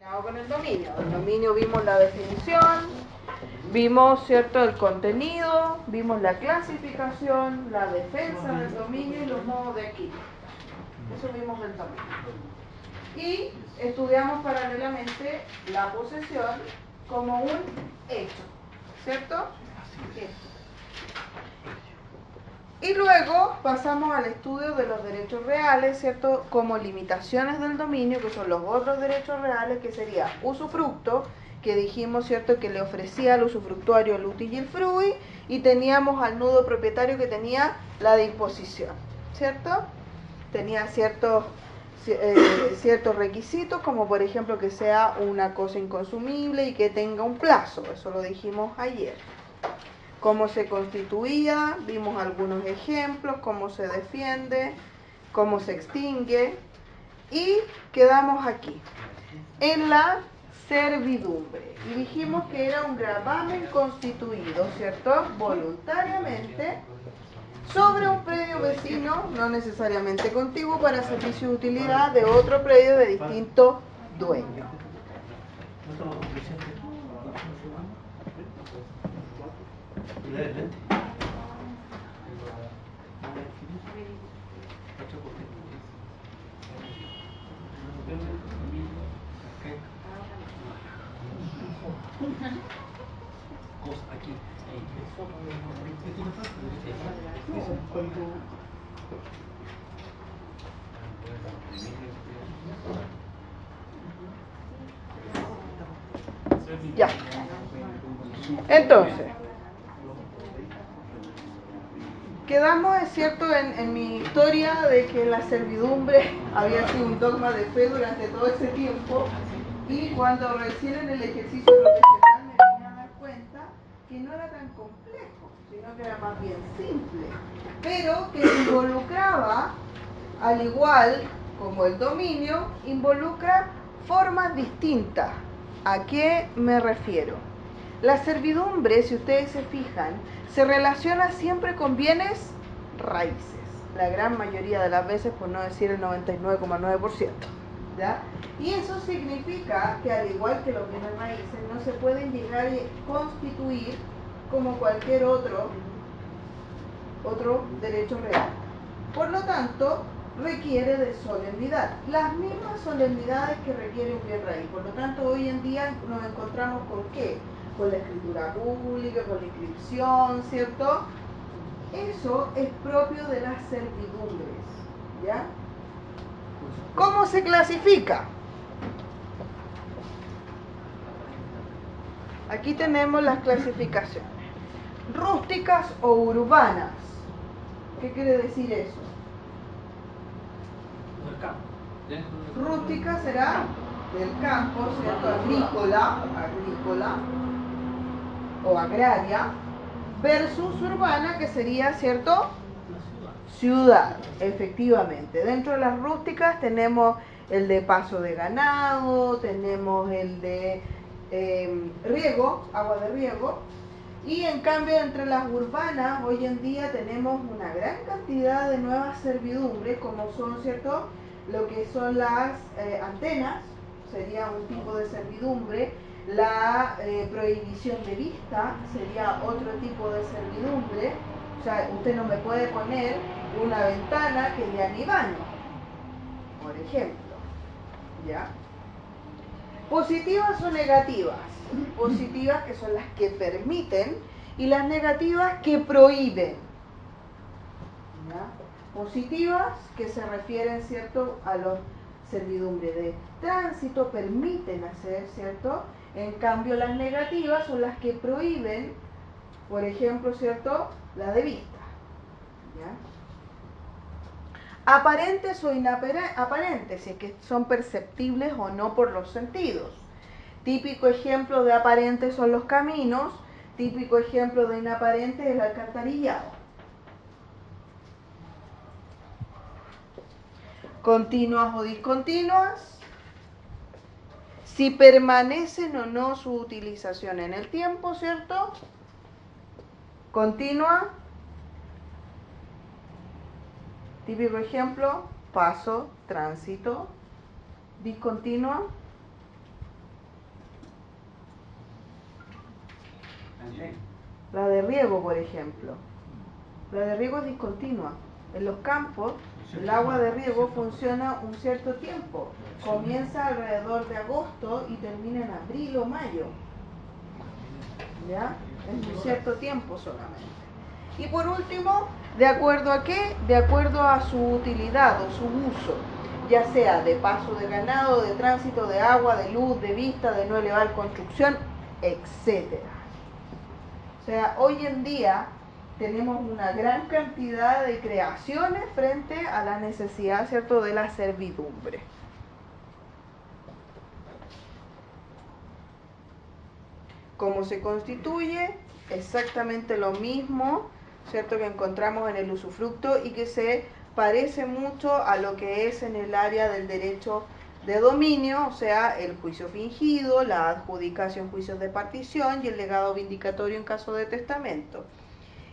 Con el dominio. El dominio vimos la definición, vimos, ¿cierto?, el contenido, vimos la clasificación, la defensa del dominio y los modos de equilibrio. Eso vimos del dominio. Y estudiamos paralelamente la posesión como un hecho, ¿cierto? Esto. Y luego pasamos al estudio de los derechos reales, ¿cierto? Como limitaciones del dominio, que son los otros derechos reales, que sería usufructo, que dijimos, ¿cierto?, que le ofrecía al usufructuario el uti y el frui, y teníamos al nudo propietario que tenía la disposición, ¿cierto? Tenía ciertos requisitos, como por ejemplo que sea una cosa inconsumible y que tenga un plazo, eso lo dijimos ayer. Cómo se constituía, vimos algunos ejemplos, cómo se defiende, cómo se extingue, y quedamos aquí, en la servidumbre. Y dijimos que era un gravamen constituido, ¿cierto?, voluntariamente, sobre un predio vecino, no necesariamente contiguo, para servicio de utilidad de otro predio de distinto dueño. Ya. Entonces, quedamos, es cierto, en mi historia de que la servidumbre había sido un dogma de fe durante todo ese tiempo, y cuando recién en el ejercicio profesional me vine a dar cuenta que no era tan complejo, sino que era más bien simple, pero que involucraba, al igual como el dominio, involucra formas distintas. ¿A qué me refiero? La servidumbre, si ustedes se fijan, se relaciona siempre con bienes raíces, la gran mayoría de las veces, por no decir el 99,9%. ¿Ya? Y eso significa que, al igual que los bienes raíces, no se pueden llegar a constituir como cualquier otro derecho real. Por lo tanto, requiere de solemnidad, las mismas solemnidades que requiere un bien raíz. Por lo tanto, hoy en día nos encontramos con ¿qué? Con la escritura pública, con la inscripción, ¿cierto? Eso es propio de las servidumbres, ¿ya? ¿Cómo se clasifica? Aquí tenemos las clasificaciones. Rústicas o urbanas. ¿Qué quiere decir eso? Rústica será del campo, ¿cierto? Agrícola o agraria, versus urbana, que sería, ¿cierto?, ciudad, efectivamente. Dentro de las rústicas tenemos el de paso de ganado, tenemos el de riego, agua de riego, y en cambio entre las urbanas hoy en día tenemos una gran cantidad de nuevas servidumbres, como son, ¿cierto?, lo que son las antenas, sería un tipo de servidumbre. La prohibición de vista sería otro tipo de servidumbre. O sea, usted no me puede poner una ventana que dé a mi baño, por ejemplo, ¿ya? Positivas o negativas. Positivas, que son las que permiten, y las negativas que prohíben, ¿ya? Positivas, que se refieren, ¿cierto?, a los servidumbre de tránsito, permiten hacer, ¿cierto? En cambio, las negativas son las que prohíben, por ejemplo, ¿cierto?, la de vista, ¿ya? Aparentes o inaparentes, si es que son perceptibles o no por los sentidos. Típico ejemplo de aparentes son los caminos, típico ejemplo de inaparentes es el alcantarillado. Continuas o discontinuas, si permanecen o no su utilización en el tiempo, ¿cierto? Continua, típico ejemplo, paso, tránsito. Discontinua, La de riego, por ejemplo. La de riego es discontinua. En los campos, el agua de riego funciona un cierto tiempo. Comienza alrededor de agosto y termina en abril o mayo. ¿Ya? Es un cierto tiempo solamente. Y por último, ¿de acuerdo a qué? De acuerdo a su utilidad o su uso, ya sea de paso de ganado, de tránsito de agua, de luz, de vista, de no elevar construcción, etc. O sea, hoy en día tenemos una gran cantidad de creaciones frente a la necesidad, ¿cierto?, de la servidumbre. ¿Cómo se constituye? Exactamente lo mismo, ¿cierto?, que encontramos en el usufructo y que se parece mucho a lo que es en el área del derecho de dominio, o sea, el juicio fingido, la adjudicación en juicios de partición y el legado vindicatorio en caso de testamento.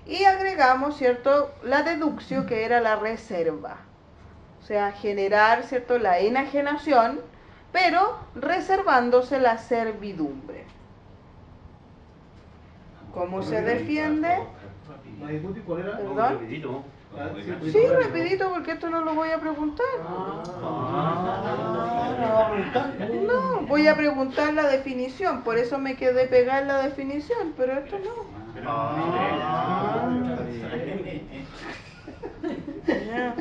Y agregamos, ¿cierto?, la deducción, que era la reserva, o sea, generar, ¿cierto?, la enajenación, pero reservándose la servidumbre. ¿Cómo se defiende? ¿Perdón? Sí, rapidito, porque esto no lo voy a preguntar. No, voy a preguntar la definición, por eso me quedé pegada en la definición, pero esto no. Ya.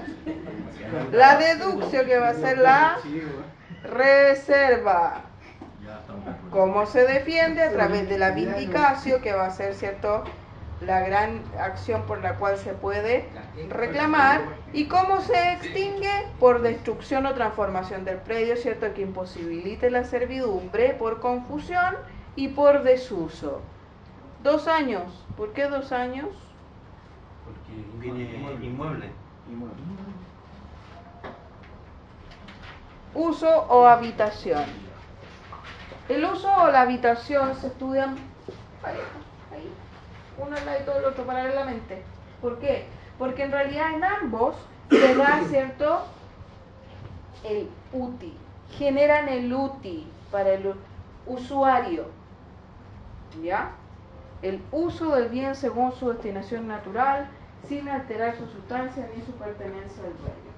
La deducción, que va a ser la reserva. ¿Cómo se defiende? A través de la vindicatio, que va a ser, ¿cierto?, la gran acción por la cual se puede reclamar. ¿Y cómo se extingue? Por destrucción o transformación del predio, ¿cierto?, que imposibilite la servidumbre por confusión y por desuso. 2 años. ¿Por qué 2 años? Porque viene inmueble. Uso o habitación. El uso o la habitación se estudian ahí, uno al lado del otro, paralelamente. ¿Por qué? Porque en realidad en ambos se da, ¿cierto?, el UTI. Generan el UTI para el usuario. ¿Ya? El uso del bien según su destinación natural, sin alterar su sustancia ni su pertenencia al dueño.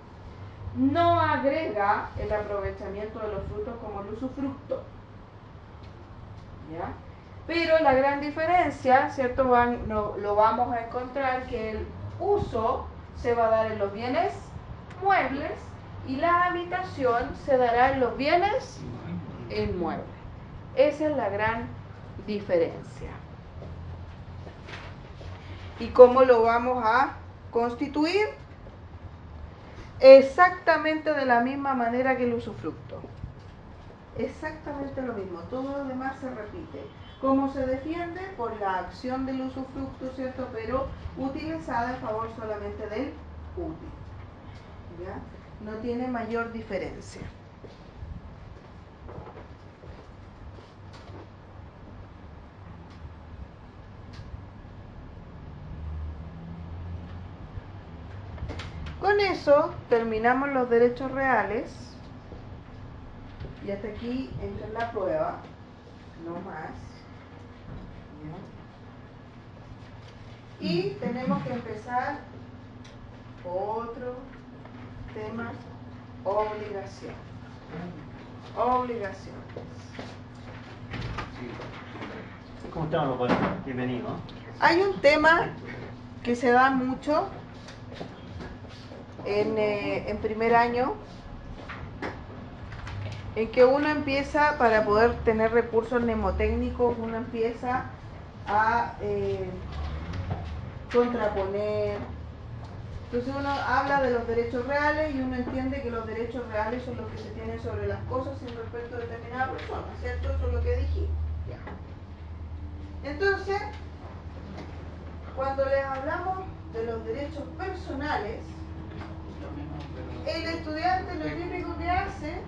No agrega el aprovechamiento de los frutos como el usufructo. ¿Ya? Pero la gran diferencia, ¿cierto?, lo vamos a encontrar que el uso se va a dar en los bienes muebles y la habitación se dará en los bienes inmuebles. Esa es la gran diferencia. ¿Y cómo lo vamos a constituir? Exactamente de la misma manera que el usufructo. Exactamente lo mismo, todo lo demás se repite. ¿Cómo se defiende? Por la acción del usufructo, ¿cierto?, pero utilizada en favor solamente del útil. ¿Ya? No tiene mayor diferencia. Con eso terminamos los derechos reales. Y hasta aquí entra la prueba, no más. ¿Ya? Y tenemos que empezar otro tema: obligación. Obligaciones. ¿Cómo estamos, los padres? Bienvenido. Hay un tema que se da mucho en primer año, en que uno empieza, para poder tener recursos mnemotécnicos, uno empieza a contraponer. Entonces uno habla de los derechos reales y uno entiende que los derechos reales son los que se tienen sobre las cosas sin respecto a determinada persona, ¿cierto? Eso es lo que dijimos. Entonces, cuando les hablamos de los derechos personales, el estudiante lo típico que hace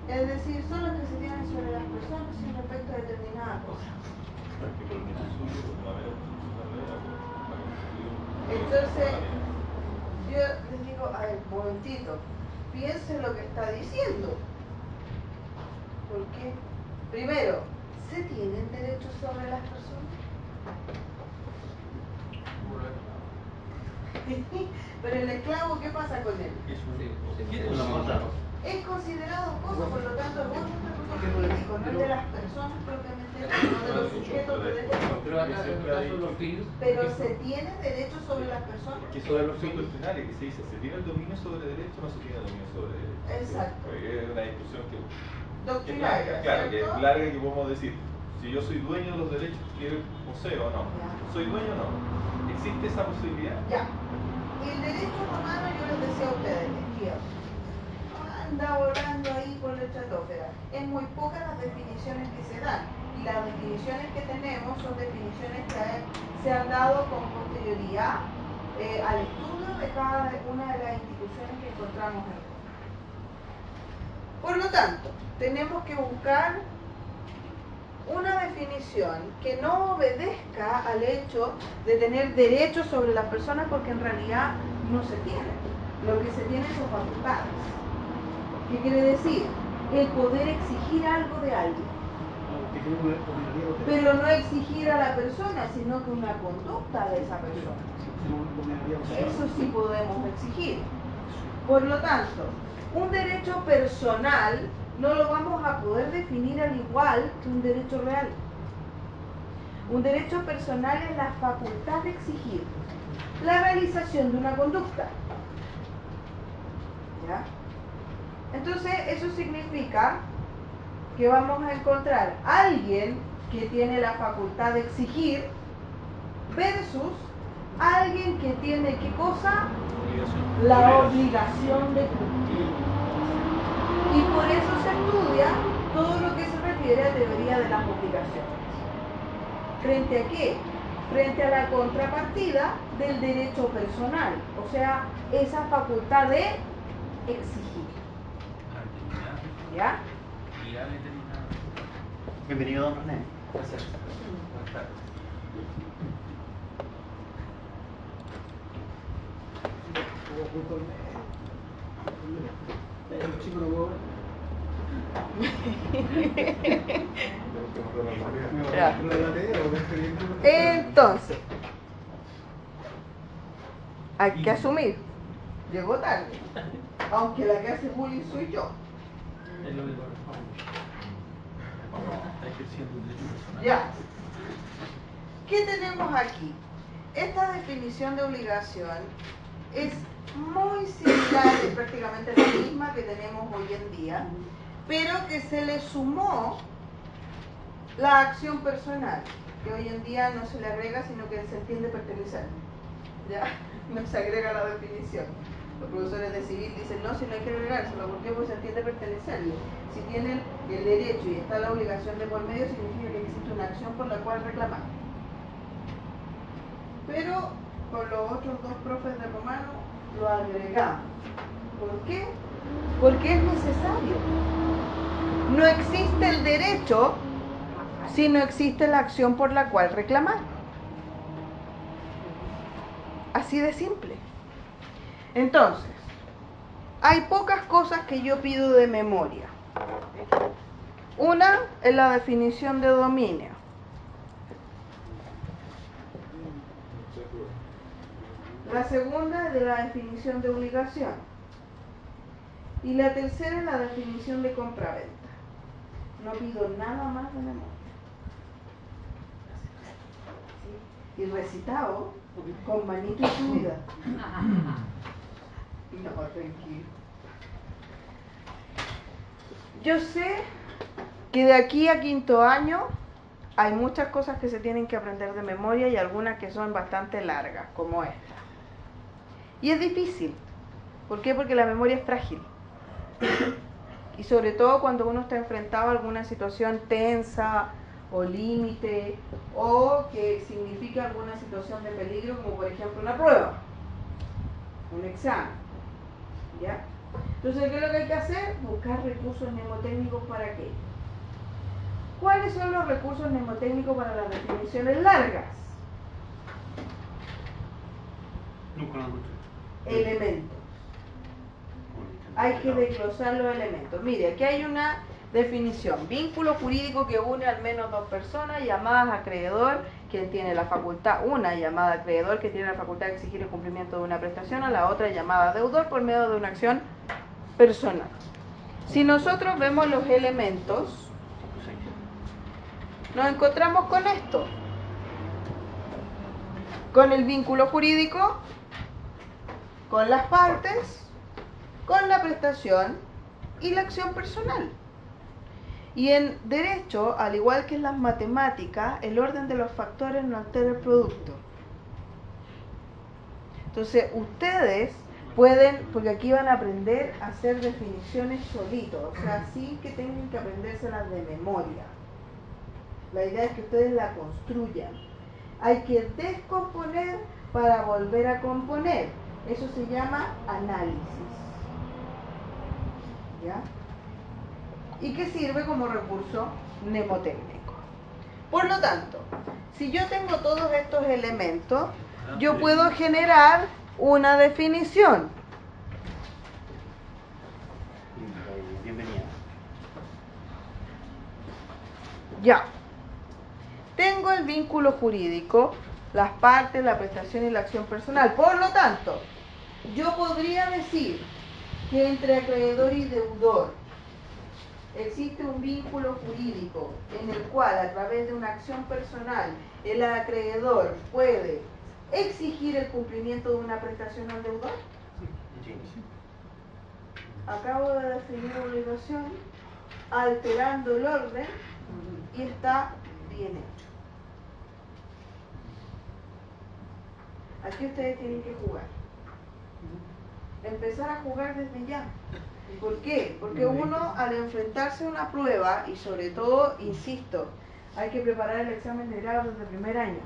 es decir, son los que se tienen sobre las personas sin respecto a determinada cosa. Entonces, yo les digo, a ver, un momentito, piense lo que está diciendo. Porque, primero, ¿se tienen derechos sobre las personas? Pero el esclavo, ¿qué pasa con él? Es considerado cosa, por lo tanto, el voto es un recurso político, no es de las personas propiamente, no de los sujetos de derecho. Pero acá, en el caso de los fines, Pero se tiene derecho sobre las personas. Que eso es lo constitucional, que se dice, ¿se tiene el dominio sobre derecho o no se tiene el dominio sobre derecho? Exacto. Es una discusión que es Doctrinaria, larga, claro, que ¿cierto? es larga, que podemos decir, si yo soy dueño de los derechos que poseo o no. Ya. ¿Soy dueño o no? ¿Existe esa posibilidad? Ya. El derecho romano, yo les decía a ustedes, anda volando ahí por la estratosfera. Es muy pocas las definiciones que se dan. Y las definiciones que tenemos son definiciones que se han dado con posterioridad al estudio de cada una de las instituciones que encontramos en Roma. Por lo tanto, tenemos que buscar una definición que no obedezca al hecho de tener derechos sobre las personas, porque en realidad no se tiene. Lo que se tiene son facultades. ¿Qué quiere decir? El poder exigir algo de alguien. Pero no exigir a la persona, sino que una conducta de esa persona. Eso sí podemos exigir. Por lo tanto, un derecho personal no lo vamos a poder definir al igual que un derecho real. Un derecho personal es la facultad de exigir la realización de una conducta. ¿Ya? Entonces, eso significa que vamos a encontrar a alguien que tiene la facultad de exigir versus alguien que tiene, ¿qué cosa? La obligación de cumplir. Y por eso se estudia todo lo que se refiere a teoría de las obligaciones. ¿Frente a qué? Frente a la contrapartida del derecho personal, o sea, esa facultad de exigir. ¿Ya? Bienvenido, don René. Gracias. Buenas tardes. Entonces, hay que asumir, llegó tarde, aunque la que hace bullying soy yo. Ya. ¿Qué tenemos aquí? Esta definición de obligación es muy similar, es prácticamente la misma que tenemos hoy en día, pero que se le sumó la acción personal, que hoy en día no se le agrega, sino que se entiende pertenecer. ¿Ya? No se agrega la definición. Los profesores de civil dicen, no, si no hay que agregárselo, ¿por qué? Porque se entiende pertenecerle. Si tienen el derecho y está la obligación de por medio, significa que existe una acción por la cual reclamar. Pero con los otros dos profes de romano lo agregamos. ¿Por qué? Porque es necesario. No existe el derecho si no existe la acción por la cual reclamar. Así de simple. Entonces, hay pocas cosas que yo pido de memoria. Una es la definición de dominio. La segunda es de la definición de obligación. Y la tercera es la definición de compraventa. No pido nada más de memoria. ¿Sí? Y recitado con manito y subida. No, tranquilo. Yo sé que de aquí a quinto año hay muchas cosas que se tienen que aprender de memoria y algunas que son bastante largas, como esta. Y es difícil. ¿Por qué? Porque la memoria es frágil. Y sobre todo cuando uno está enfrentado a alguna situación tensa o límite o que significa alguna situación de peligro, como por ejemplo una prueba, un examen. ¿Ya? Entonces, ¿qué es lo que hay que hacer? Buscar recursos mnemotécnicos para aquello. ¿Cuáles son los recursos mnemotécnicos para las definiciones largas? Nunca lo encontré. Elementos. Hay que desglosar los elementos. Mire, aquí hay una Definición: vínculo jurídico que une al menos dos personas llamadas acreedor, quien tiene la facultad, una llamada acreedor que tiene la facultad de exigir el cumplimiento de una prestación, a la otra llamada deudor por medio de una acción personal. Si nosotros vemos los elementos, nos encontramos con esto: con el vínculo jurídico, con las partes, con la prestación y la acción personal. Y en derecho, al igual que en las matemáticas, el orden de los factores no altera el producto. Entonces, ustedes pueden, porque aquí van a aprender a hacer definiciones solitos, o sea, sin que tengan que aprendérselas de memoria. La idea es que ustedes la construyan. Hay que descomponer para volver a componer. Eso se llama análisis. ¿Ya? Y que sirve como recurso mnemotécnico. Por lo tanto, si yo tengo todos estos elementos, yo puedo generar una definición. Bienvenida. Ya. Tengo el vínculo jurídico, las partes, la prestación y la acción personal. Por lo tanto, yo podría decir que entre acreedor y deudor existe un vínculo jurídico en el cual, a través de una acción personal, el acreedor puede exigir el cumplimiento de una prestación al deudor. Sí. Acabo de definir obligación alterando el orden y está bien hecho. Aquí ustedes tienen que jugar. Empezar a jugar desde ya. ¿Por qué? Porque uno, al enfrentarse a una prueba, y sobre todo, insisto, hay que preparar el examen de grado desde el primer año.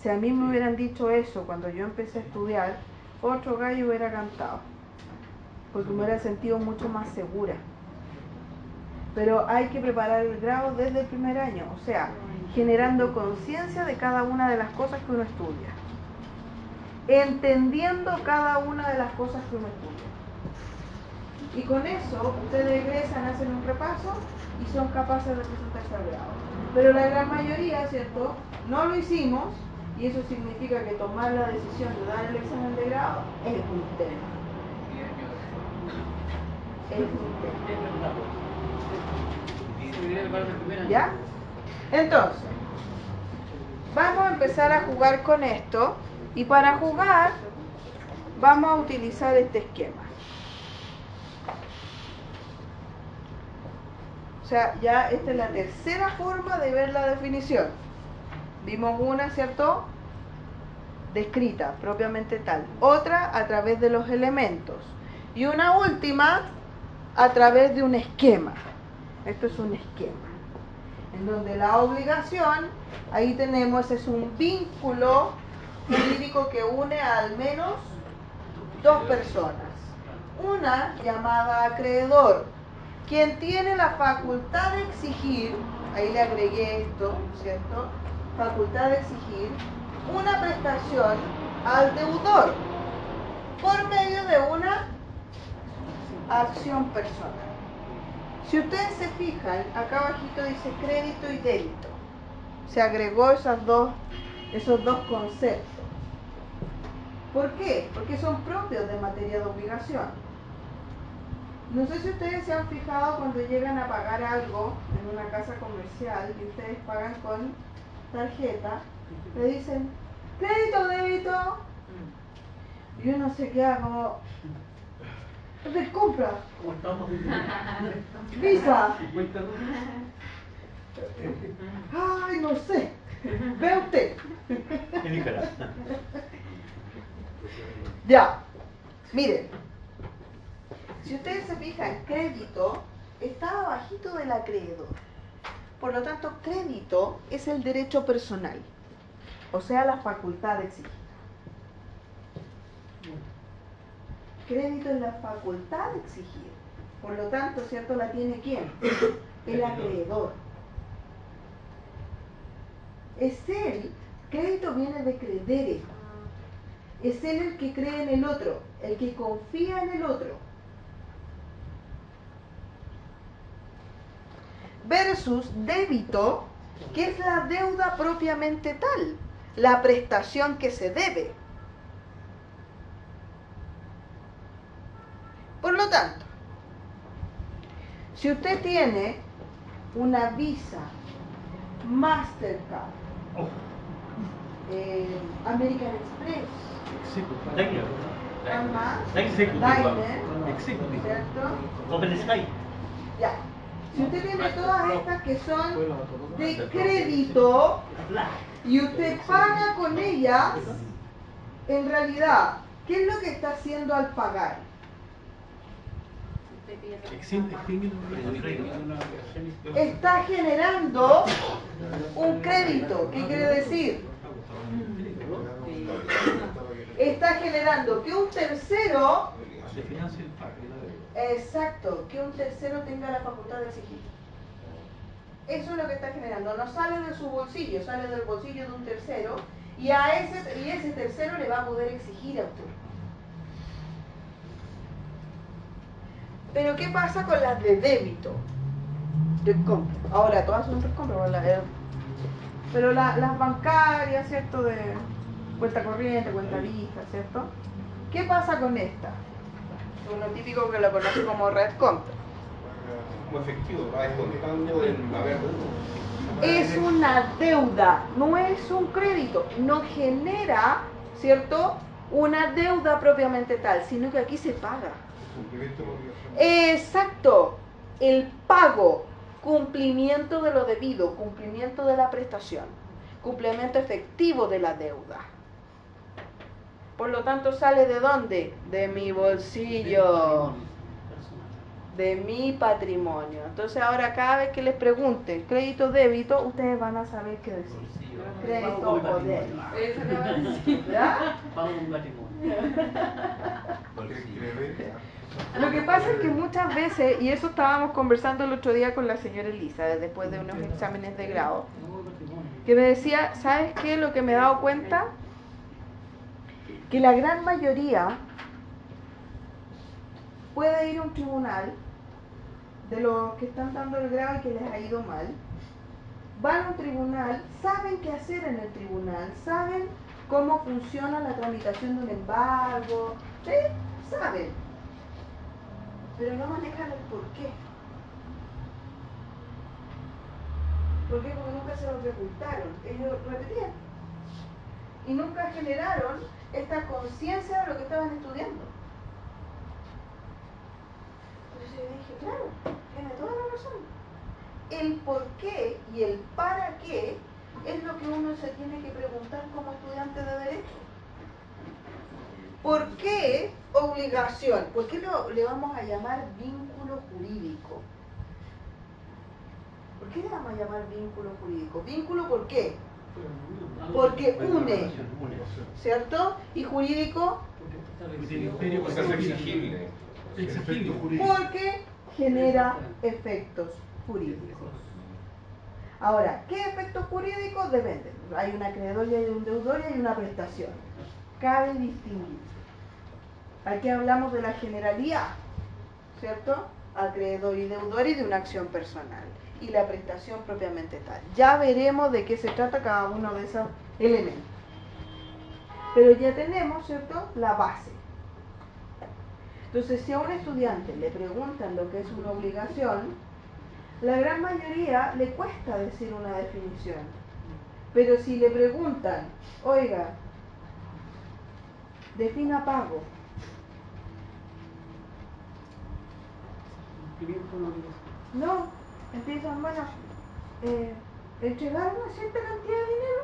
Si a mí me hubieran dicho eso cuando yo empecé a estudiar, otro gallo hubiera cantado, porque me hubiera sentido mucho más segura. Pero hay que preparar el grado desde el primer año, o sea, generando conciencia de cada una de las cosas que uno estudia, entendiendo cada una de las cosas que uno estudia. Y con eso, ustedes egresan, hacen un repaso y son capaces de presentarse al grado. Pero la gran mayoría, ¿cierto?, no lo hicimos, y eso significa que tomar la decisión de dar el examen de grado es un tema. Es un tema. ¿Ya? Entonces, vamos a empezar a jugar con esto, y para jugar vamos a utilizar este esquema. O sea, ya esta es la tercera forma de ver la definición. Vimos una, ¿cierto?, descrita, propiamente tal. Otra a través de los elementos. Y una última a través de un esquema. Esto es un esquema. En donde la obligación, ahí tenemos, es un vínculo jurídico que une a al menos dos personas. Una llamada acreedor, quien tiene la facultad de exigir, ahí le agregué esto, ¿cierto?, facultad de exigir una prestación al deudor por medio de una acción personal. Si ustedes se fijan, acá abajito dice crédito y débito. Se agregó esos dos conceptos. ¿Por qué? Porque son propios de materia de obligación. No sé si ustedes se han fijado cuando llegan a pagar algo en una casa comercial y ustedes pagan con tarjeta, le dicen crédito, débito, y uno se queda como, ¿de compra? Visa. Ay, no sé. Ve usted. Elíjala. Ya, miren. Si ustedes se fijan, crédito está abajito del acreedor. Por lo tanto, crédito es el derecho personal, o sea, la facultad de exigir. Crédito es la facultad de exigir. Por lo tanto, ¿cierto?, la tiene ¿quién? El acreedor. Es él, crédito viene de credere. Es él el que cree en el otro, el que confía en el otro. versus débito, que es la deuda propiamente tal, la prestación que se debe. Por lo tanto, si usted tiene una Visa, Mastercard, American Express, Daimler. ajá, Executive. Daimler, Executive. ¿cierto? Open Sky. Ya. Si usted tiene todas estas que son de crédito y usted paga con ellas, en realidad, ¿qué es lo que está haciendo al pagar? Está generando un crédito. ¿Qué quiere decir? Está generando que un tercero, exacto, que un tercero tenga la facultad de exigir. Eso es lo que está generando. No sale de su bolsillo, sale del bolsillo de un tercero y ese tercero le va a poder exigir a usted. Pero ¿qué pasa con las de débito? De compra. Ahora, todas son de compra, pero las bancarias, ¿cierto? De cuenta corriente, cuenta vista, ¿cierto? ¿Qué pasa con esta? Uno típico que lo conoce como red compra. Como efectivo, va descontando en la verde. Es una deuda, no es un crédito, no genera, ¿cierto? Una deuda propiamente tal, sino que aquí se paga. Cumplimiento de obligación. Exacto, el pago, cumplimiento de lo debido, cumplimiento de la prestación, cumplimiento efectivo de la deuda. Por lo tanto, ¿sale de dónde? De mi bolsillo, de mi patrimonio. Entonces ahora cada vez que les pregunten crédito débito, ustedes van a saber qué decir. Crédito o débito. ¿Ya? Pago un patrimonio. Lo que pasa es que muchas veces, y eso estábamos conversando el otro día con la señora Elisa, después de unos exámenes de grado, que me decía, ¿sabes qué? Lo que me he dado cuenta, que la gran mayoría puede ir a un tribunal de los que están dando el grado y que les ha ido mal, van a un tribunal, saben qué hacer en el tribunal, saben cómo funciona la tramitación de un embargo, ¿sí? Saben, pero no manejan el por qué. ¿Por qué? Porque nunca se lo preguntaron, ellos repetían y nunca generaron esta conciencia de lo que estaban estudiando. Entonces yo dije, claro, tiene toda la razón. El por qué y el para qué es lo que uno se tiene que preguntar como estudiante de Derecho. ¿Por qué obligación? ¿Por qué le vamos a llamar vínculo jurídico? ¿Por qué le vamos a llamar vínculo jurídico? ¿Vínculo por qué? Porque une, ¿cierto? ¿Y jurídico? Porque es exigible. Porque genera efectos jurídicos. Ahora, ¿qué efectos jurídicos? Depende. Hay un acreedor y hay un deudor y hay una prestación. Cabe distinguir. Aquí hablamos de la generalidad, ¿cierto? Acreedor y deudor y de una acción personal. Y la prestación propiamente tal. Ya veremos de qué se trata cada uno de esos elementos. Pero ya tenemos, ¿cierto?, la base. Entonces, si a un estudiante le preguntan lo que es una obligación, la gran mayoría le cuesta decir una definición. Pero si le preguntan, oiga, defina pago. No, empiezan, bueno, entregar una cierta cantidad de dinero.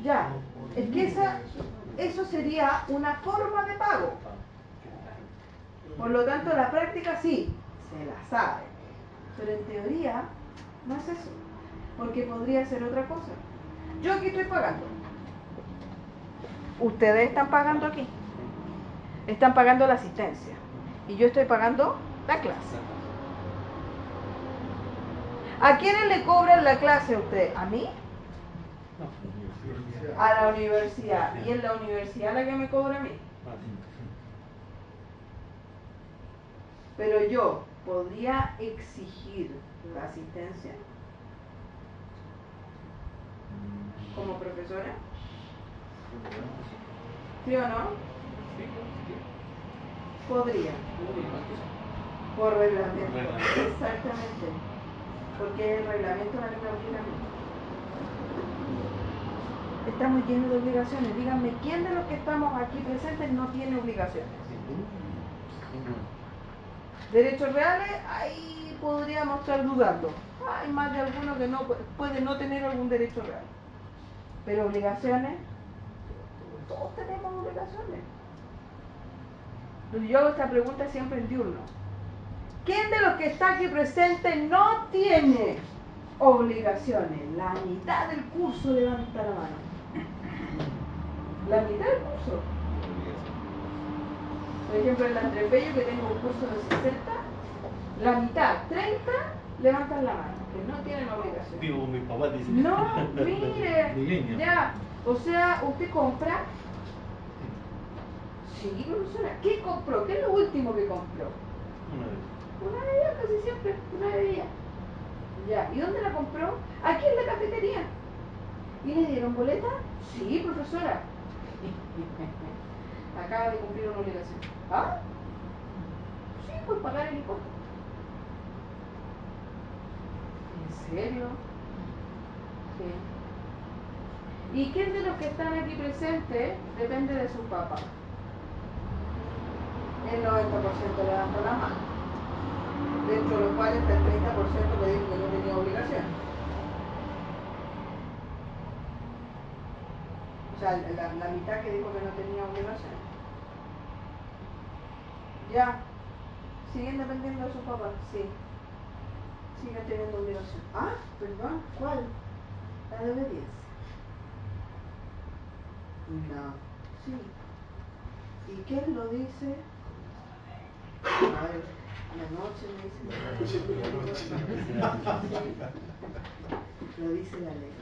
Ya, es que eso sería una forma de pago. Por lo tanto, la práctica sí, se la sabe. Pero en teoría, no es eso. Porque podría ser otra cosa. Yo aquí estoy pagando. Ustedes están pagando aquí. Están pagando la asistencia. Y yo estoy pagando la clase. ¿A quiénes le cobran la clase a usted? ¿A mí? A la universidad. ¿Y en la universidad la que me cobra a mí? Pero yo podría exigir la asistencia como profesora. ¿Sí o no? Podría. Por reglamento. Exactamente. Porque el reglamento es la que me obliga a mí. Estamos llenos de obligaciones. Díganme, ¿quién de los que estamos aquí presentes no tiene obligaciones? Derechos reales, ahí podríamos estar dudando. Hay más de alguno que no puede no tener algún derecho real. Pero obligaciones, todos tenemos obligaciones. Entonces yo hago esta pregunta siempre en diurno. ¿Quién de los que está aquí presente no tiene obligaciones? La mitad del curso levanta la mano. La mitad del curso. Por ejemplo, en la Andrés Bello, que tengo un curso de 60, la mitad, 30, levantan la mano, que no tienen obligación. Vivo con mi papá, dice. No, mire, Milenio. ya, o sea, ¿usted compra? Sí, profesora, ¿qué compró? ¿Qué es lo último que compró? Una vez. Una bebida, casi siempre, una bebida. Ya, ¿y dónde la compró? Aquí en la cafetería. ¿Y le dieron boleta? Sí, profesora. Acaba de cumplir una obligación. ¿Ah? Sí, pues pagar el impuesto. ¿En serio? Sí. ¿Y quién de los que están aquí presentes depende de su papá? El 90% levantó la mano, dentro de los cuales el 30% le dijo que no tenía obligación. O sea, la mitad que dijo que no tenía obligación. Ya, siguen dependiendo de su papá, sí. Siguen teniendo obligación. Ah, perdón, ¿cuál? La de obediencia. No, sí. ¿Y quién lo dice? A ver, la noche me dice. Sí. Lo dice la ley.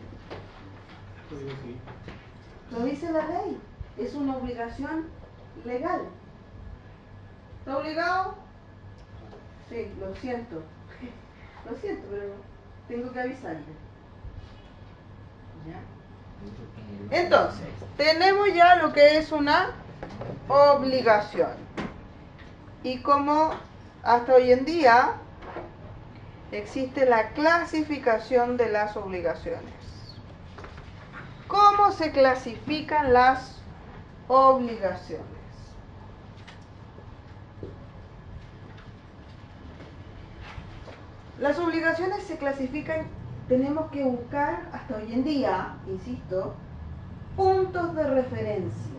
Lo dice la ley. Es una obligación legal. ¿Está obligado? Sí, lo siento. Lo siento, pero tengo que avisarle. ¿Ya? Entonces, tenemos ya lo que es una obligación. Y como hasta hoy en día existe la clasificación de las obligaciones. ¿Cómo se clasifican las obligaciones? Las obligaciones se clasifican, tenemos que buscar hasta hoy en día, insisto, puntos de referencia.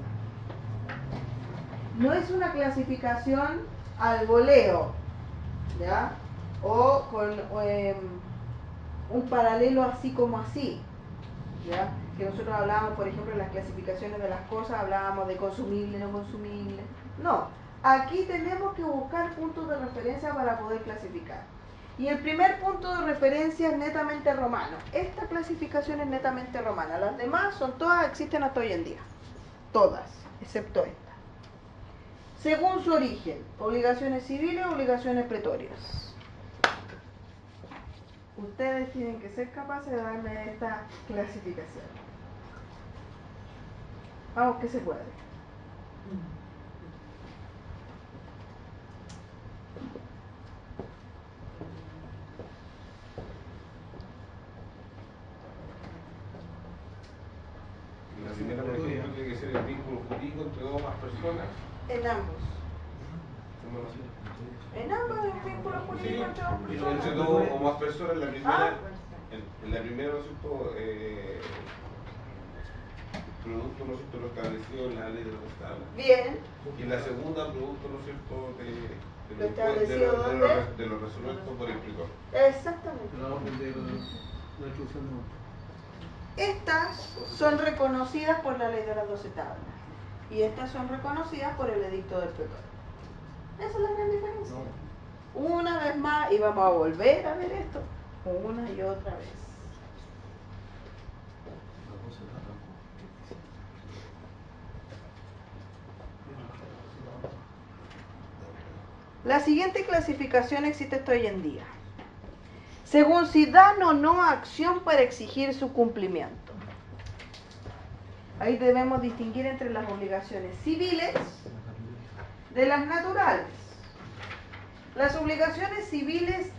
No es una clasificación al voleo, ¿ya? O con un paralelo así como así, ¿ya? Que nosotros hablábamos, por ejemplo, en las clasificaciones de las cosas, hablábamos de consumible, no consumible. No, aquí tenemos que buscar puntos de referencia para poder clasificar. Y el primer punto de referencia es netamente romano. Esta clasificación es netamente romana. Las demás son todas, existen hasta hoy en día. Todas, excepto esta. Según su origen, obligaciones civiles, obligaciones pretorias. Ustedes tienen que ser capaces de darme esta clasificación. Vamos que se puede. La primera, por ejemplo, tiene que ser el vínculo jurídico entre dos o más personas. En ambos. ¿Cómo no? En ambos hay un vínculo jurídico Sí, entre dos entre personas. dos o más personas. La primera, Ah. en la primera, ¿no es cierto? Producto, ¿no es cierto?, lo establecido en la ley de las tablas. Bien. Y en la segunda, producto, ¿no es cierto?, ¿Lo establecido dónde? de lo resuelto por el prior. Exactamente. La orden de la instrucción de monta. Estas son reconocidas por la ley de las 12 tablas. Y estas son reconocidas por el edicto del pretor. Esa es la gran diferencia. Una vez más, y vamos a volver a ver esto, una y otra vez. La siguiente clasificación existe hasta hoy en día. Según si dan o no acción para exigir su cumplimiento. Ahí debemos distinguir entre las obligaciones civiles de las naturales. Las obligaciones civiles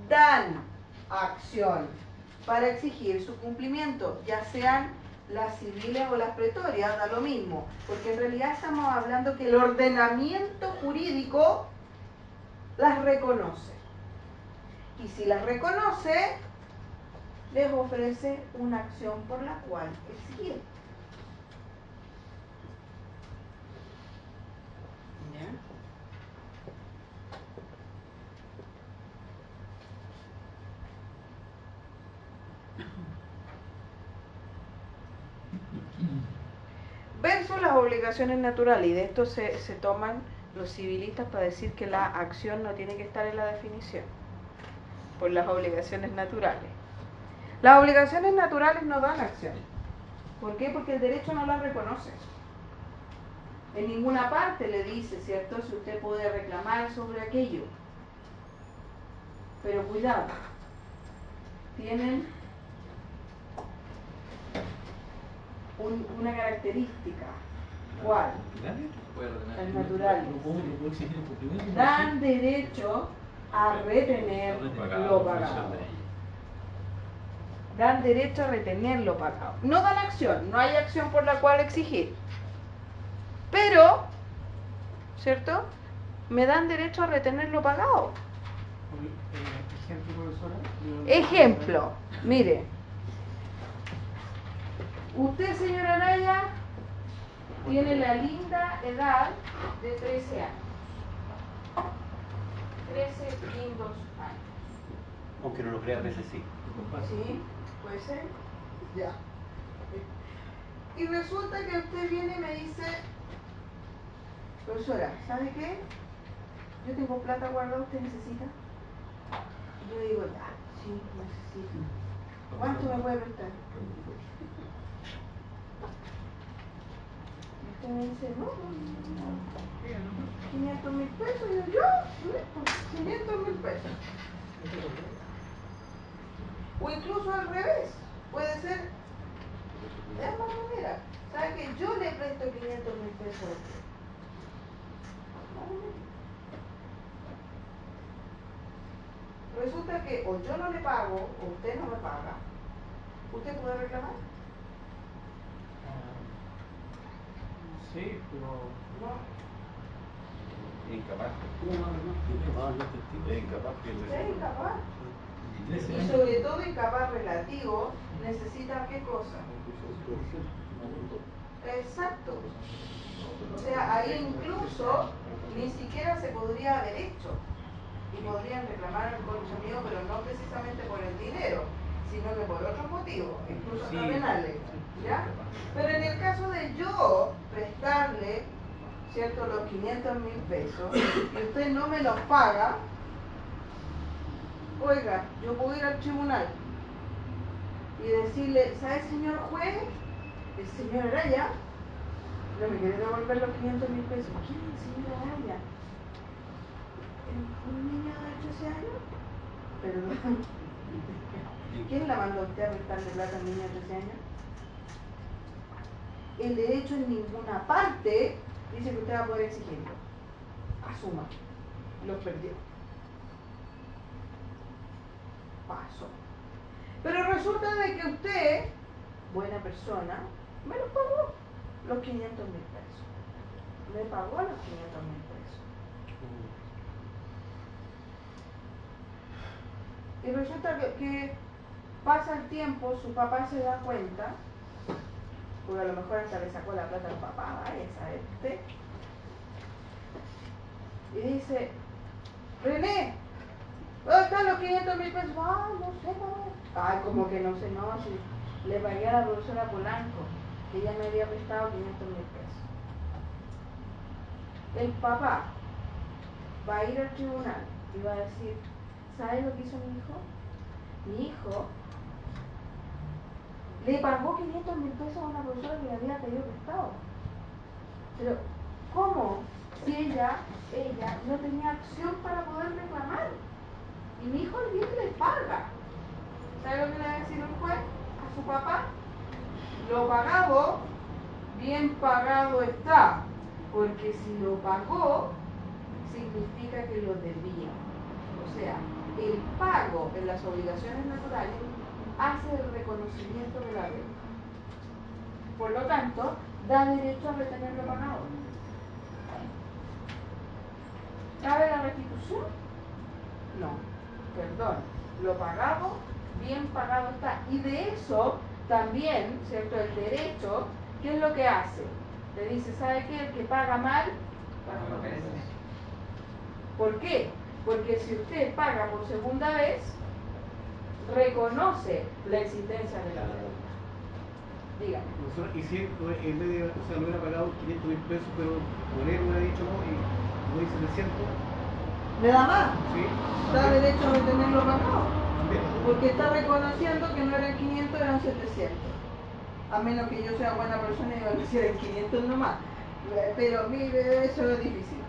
dan acción para exigir su cumplimiento, ya sean las civiles o las pretorias, da lo mismo, porque en realidad estamos hablando que el ordenamiento jurídico las reconoce. Y si las reconoce, les ofrece una acción por la cual exigir. ¿Ya? Versus las obligaciones naturales, y de esto se toman los civilistas para decir que la acción no tiene que estar en la definición, por las obligaciones naturales. Las obligaciones naturales no dan acción. ¿Por qué? Porque el derecho no las reconoce. En ninguna parte le dice, ¿cierto?, si usted puede reclamar sobre aquello. Pero cuidado, tienen una característica. ¿Cuál? Las naturales. Dan derecho a retener lo pagado. Dan derecho a retener lo pagado. No dan acción, no hay acción por la cual exigir. Pero, ¿cierto?, me dan derecho a retener lo pagado. Ejemplo, profesora. Ejemplo, mire. Usted, señora Araya, tiene la linda edad de 13 años. 13 lindos años. Aunque no lo crea, a veces sí. ¿Sí? ¿Puede ser? Ya. Y resulta que usted viene y me dice, profesora, ¿sabe qué? Yo tengo plata guardada, ¿usted necesita? Yo digo, ya, sí, necesito. ¿Cuánto me puede prestar? Y usted me dice, no, 500.000 pesos. Y yo, 500.000 pesos. O incluso al revés, puede ser de ambas maneras. ¿Sabe que yo le presto 500.000 pesos a usted? Resulta que o yo no le pago o usted no me paga. ¿Usted puede reclamar? Sí, pero. No. Incapaz. ¿Cómo va a reclamar? Es incapaz que él Usted es incapaz. Ese Y año. sobre todo incapaz relativo, necesita ¿qué cosa? Exacto. O sea, ahí incluso ni siquiera se podría haber hecho. Y podrían reclamar al contra mío, pero no precisamente por el dinero, sino que por otros motivos, incluso hasta Sí. penales. ¿Ya? Pero en el caso de yo prestarle, ¿cierto?, los 500.000 pesos y usted no me los paga, oiga, yo puedo ir al tribunal y decirle, ¿sabe, señor juez? El señor Araya no me quiere devolver los 500.000 pesos. ¿Quién es el señor Araya? ¿Un niño de 13 años? Perdón. ¿Quién la mandó a usted a prestarle plata a un niño de 13 años? El derecho en ninguna parte dice que usted va a poder exigirlo. Asuma. Lo perdió. Pasó. Pero resulta de que usted, buena persona, me los pagó los 500.000 pesos. Me pagó los 500.000 pesos. Y resulta que pasa el tiempo, su papá se da cuenta, porque a lo mejor hasta le sacó la plata al papá, vaya, ¿sabe usted? Y dice, René, ¿dónde están los 500.000 pesos? Ah, no sé, mamá. Ay, como que no sé, no, si le pagué a la profesora Polanco, que ella me había prestado 500.000 pesos. El papá va a ir al tribunal y va a decir, ¿sabe lo que hizo mi hijo? Mi hijo le pagó 500.000 pesos a una profesora que le había pedido prestado. Pero, ¿cómo? si ella no tenía acción para poder reclamar? Y mi hijo el bien le paga. ¿Sabe lo que le va a decir un juez a su papá? Lo pagado, bien pagado está, porque si lo pagó, significa que lo debía. O sea, el pago en las obligaciones naturales hace el reconocimiento de la deuda. Por lo tanto, da derecho a retener lo pagado. ¿Cabe la restitución? No, perdón. Lo pagado, bien pagado está. Y de eso también, ¿cierto? El derecho, ¿qué es lo que hace? Le dice, ¿sabe qué? El que paga mal, paga dos veces. ¿Por qué? Porque si usted paga por segunda vez, reconoce la existencia de la deuda. Dígame. Y si en vez de, o sea, no hubiera pagado 500.000 pesos, pero por él hubiera dicho no, y no dice 700, ¿Me da más? sí, Da derecho a retenerlo pagado. también. Porque está reconociendo que no eran 500, eran 700. A menos que yo sea buena persona y van a decir en 500 nomás. Pero mire, eso es difícil.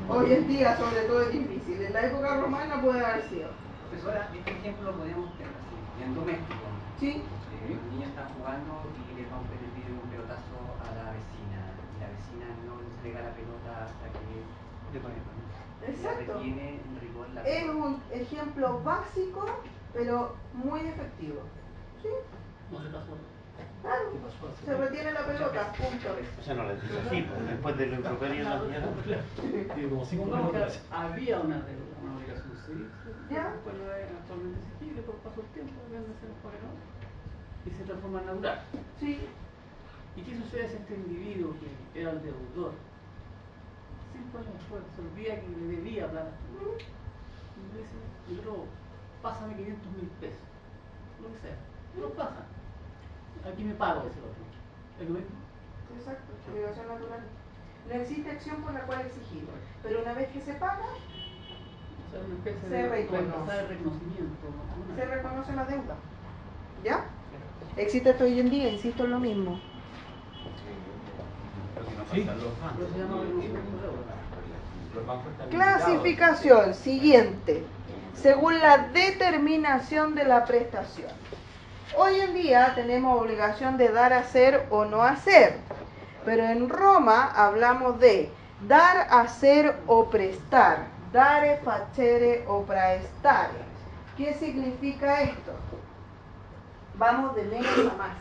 Hoy en día sobre todo es difícil. En la época romana puede haber sido. Profesora, este ejemplo lo podemos tener así, en doméstico. ¿Sí? Los niños están jugando y le rompen el vidrio de un pelotazo a la vecina. Y la vecina no entrega la pelota hasta que le pone con eso. Exacto. Ella retiene en rigor la Es pelota. un ejemplo básico, pero muy efectivo. ¿Sí? No se pasó. Claro. ¿Qué pasó? Se retiene la pelota, punto. O sea, no les dice así, pues, después de lo improperio de la señora. Tiene como 5 Supongamos que minutos. había una deuda, una obligación civil, ¿Ya? después no es actualmente exigible por paso del tiempo, deben de ser pagados y se transforma en natural. Sí. ¿Y qué sucede si este individuo que era el deudor, 5 años después, se olvida que le debía plata? Y le dice, pero pásame 500.000 pesos, lo que sea, y lo pasa. Aquí me pago ese otro. ¿Es lo mismo? Exacto, obligación natural. No existe acción por la cual exigirlo, pero una vez que se paga, O sea, una especie Se de reconoce. reconocimiento. ¿No? se reconoce la deuda. ¿Ya? Existe hasta hoy en día, insisto en lo mismo. Pero si no Sí. pasan los bancos. Pero se llama reconocimiento de deuda. Los bancos están Clasificación siguiente, según la determinación de la prestación. Hoy en día tenemos obligación de dar, hacer o no hacer, pero en Roma hablamos de dar, hacer o prestar, dare, facere o praestare. ¿Qué significa esto? Vamos de menos a más.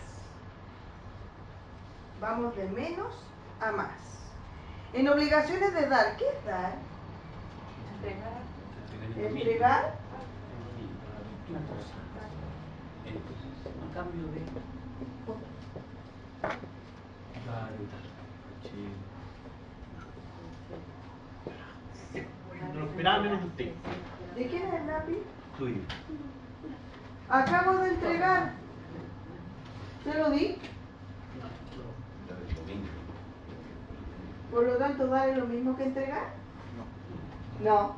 Vamos de menos a más. En obligaciones de dar, ¿qué es dar? Entregar. Una cosa. A cambio de otra. No lo esperaba menos de usted. ¿De quién es el lápiz? Tuyo. Acabo de entregar. ¿Se lo di? Por lo tanto, ¿dar es lo mismo que entregar? No.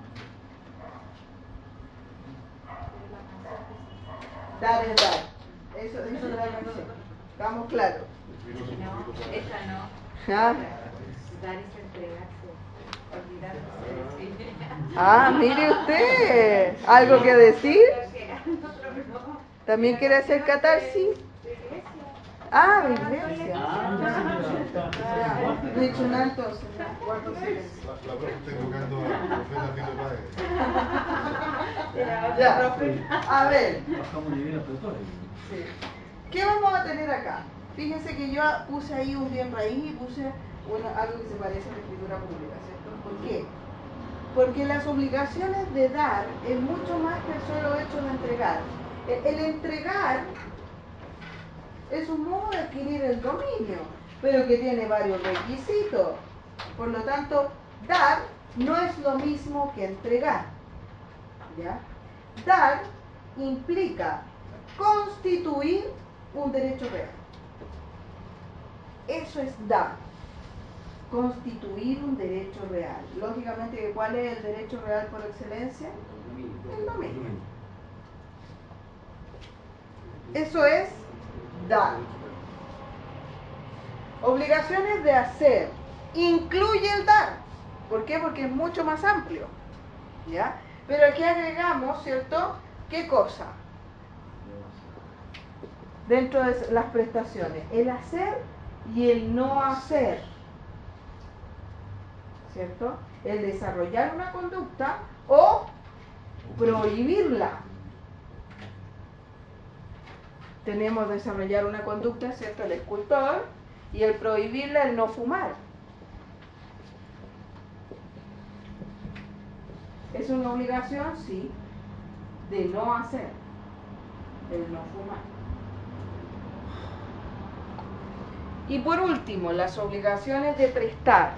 Dar es dar. Eso es la canción. ¿Estamos claros? No, esa no. ¿Ah? Dar es entregarse. Olvidarse. Mire usted. ¿Algo que decir? No. ¿También quiere hacer catarsis? De iglesia. De iglesia. Ah, Ya. No he hecho nada entonces. Guardo silencio. La profe está invocando al profeta Tito Páez. Ya. A ver. bajamos nivel a profesores. Sí. ¿Qué vamos a tener acá? Fíjense que yo puse ahí un bien raíz y puse algo que se parece a la escritura pública, ¿cierto? ¿Por qué? Porque las obligaciones de dar es mucho más que el solo hecho de entregar. El entregar es un modo de adquirir el dominio, pero que tiene varios requisitos. Por lo tanto, dar no es lo mismo que entregar. ¿Ya? Dar implica constituir un derecho real. Eso es dar. Constituir un derecho real. Lógicamente, ¿cuál es el derecho real por excelencia? El dominio. Eso es dar. Obligaciones de hacer. Incluye el dar. ¿Por qué? Porque es mucho más amplio. ¿Ya? Pero aquí agregamos, ¿cierto? ¿Qué cosa? Dentro de las prestaciones, el hacer y el no hacer, ¿cierto? El desarrollar una conducta o prohibirla. Tenemos desarrollar una conducta, ¿cierto? El escultor, y el prohibirla, el no fumar. ¿Es una obligación? Sí. De no hacer, el no fumar. Y por último, las obligaciones de prestar.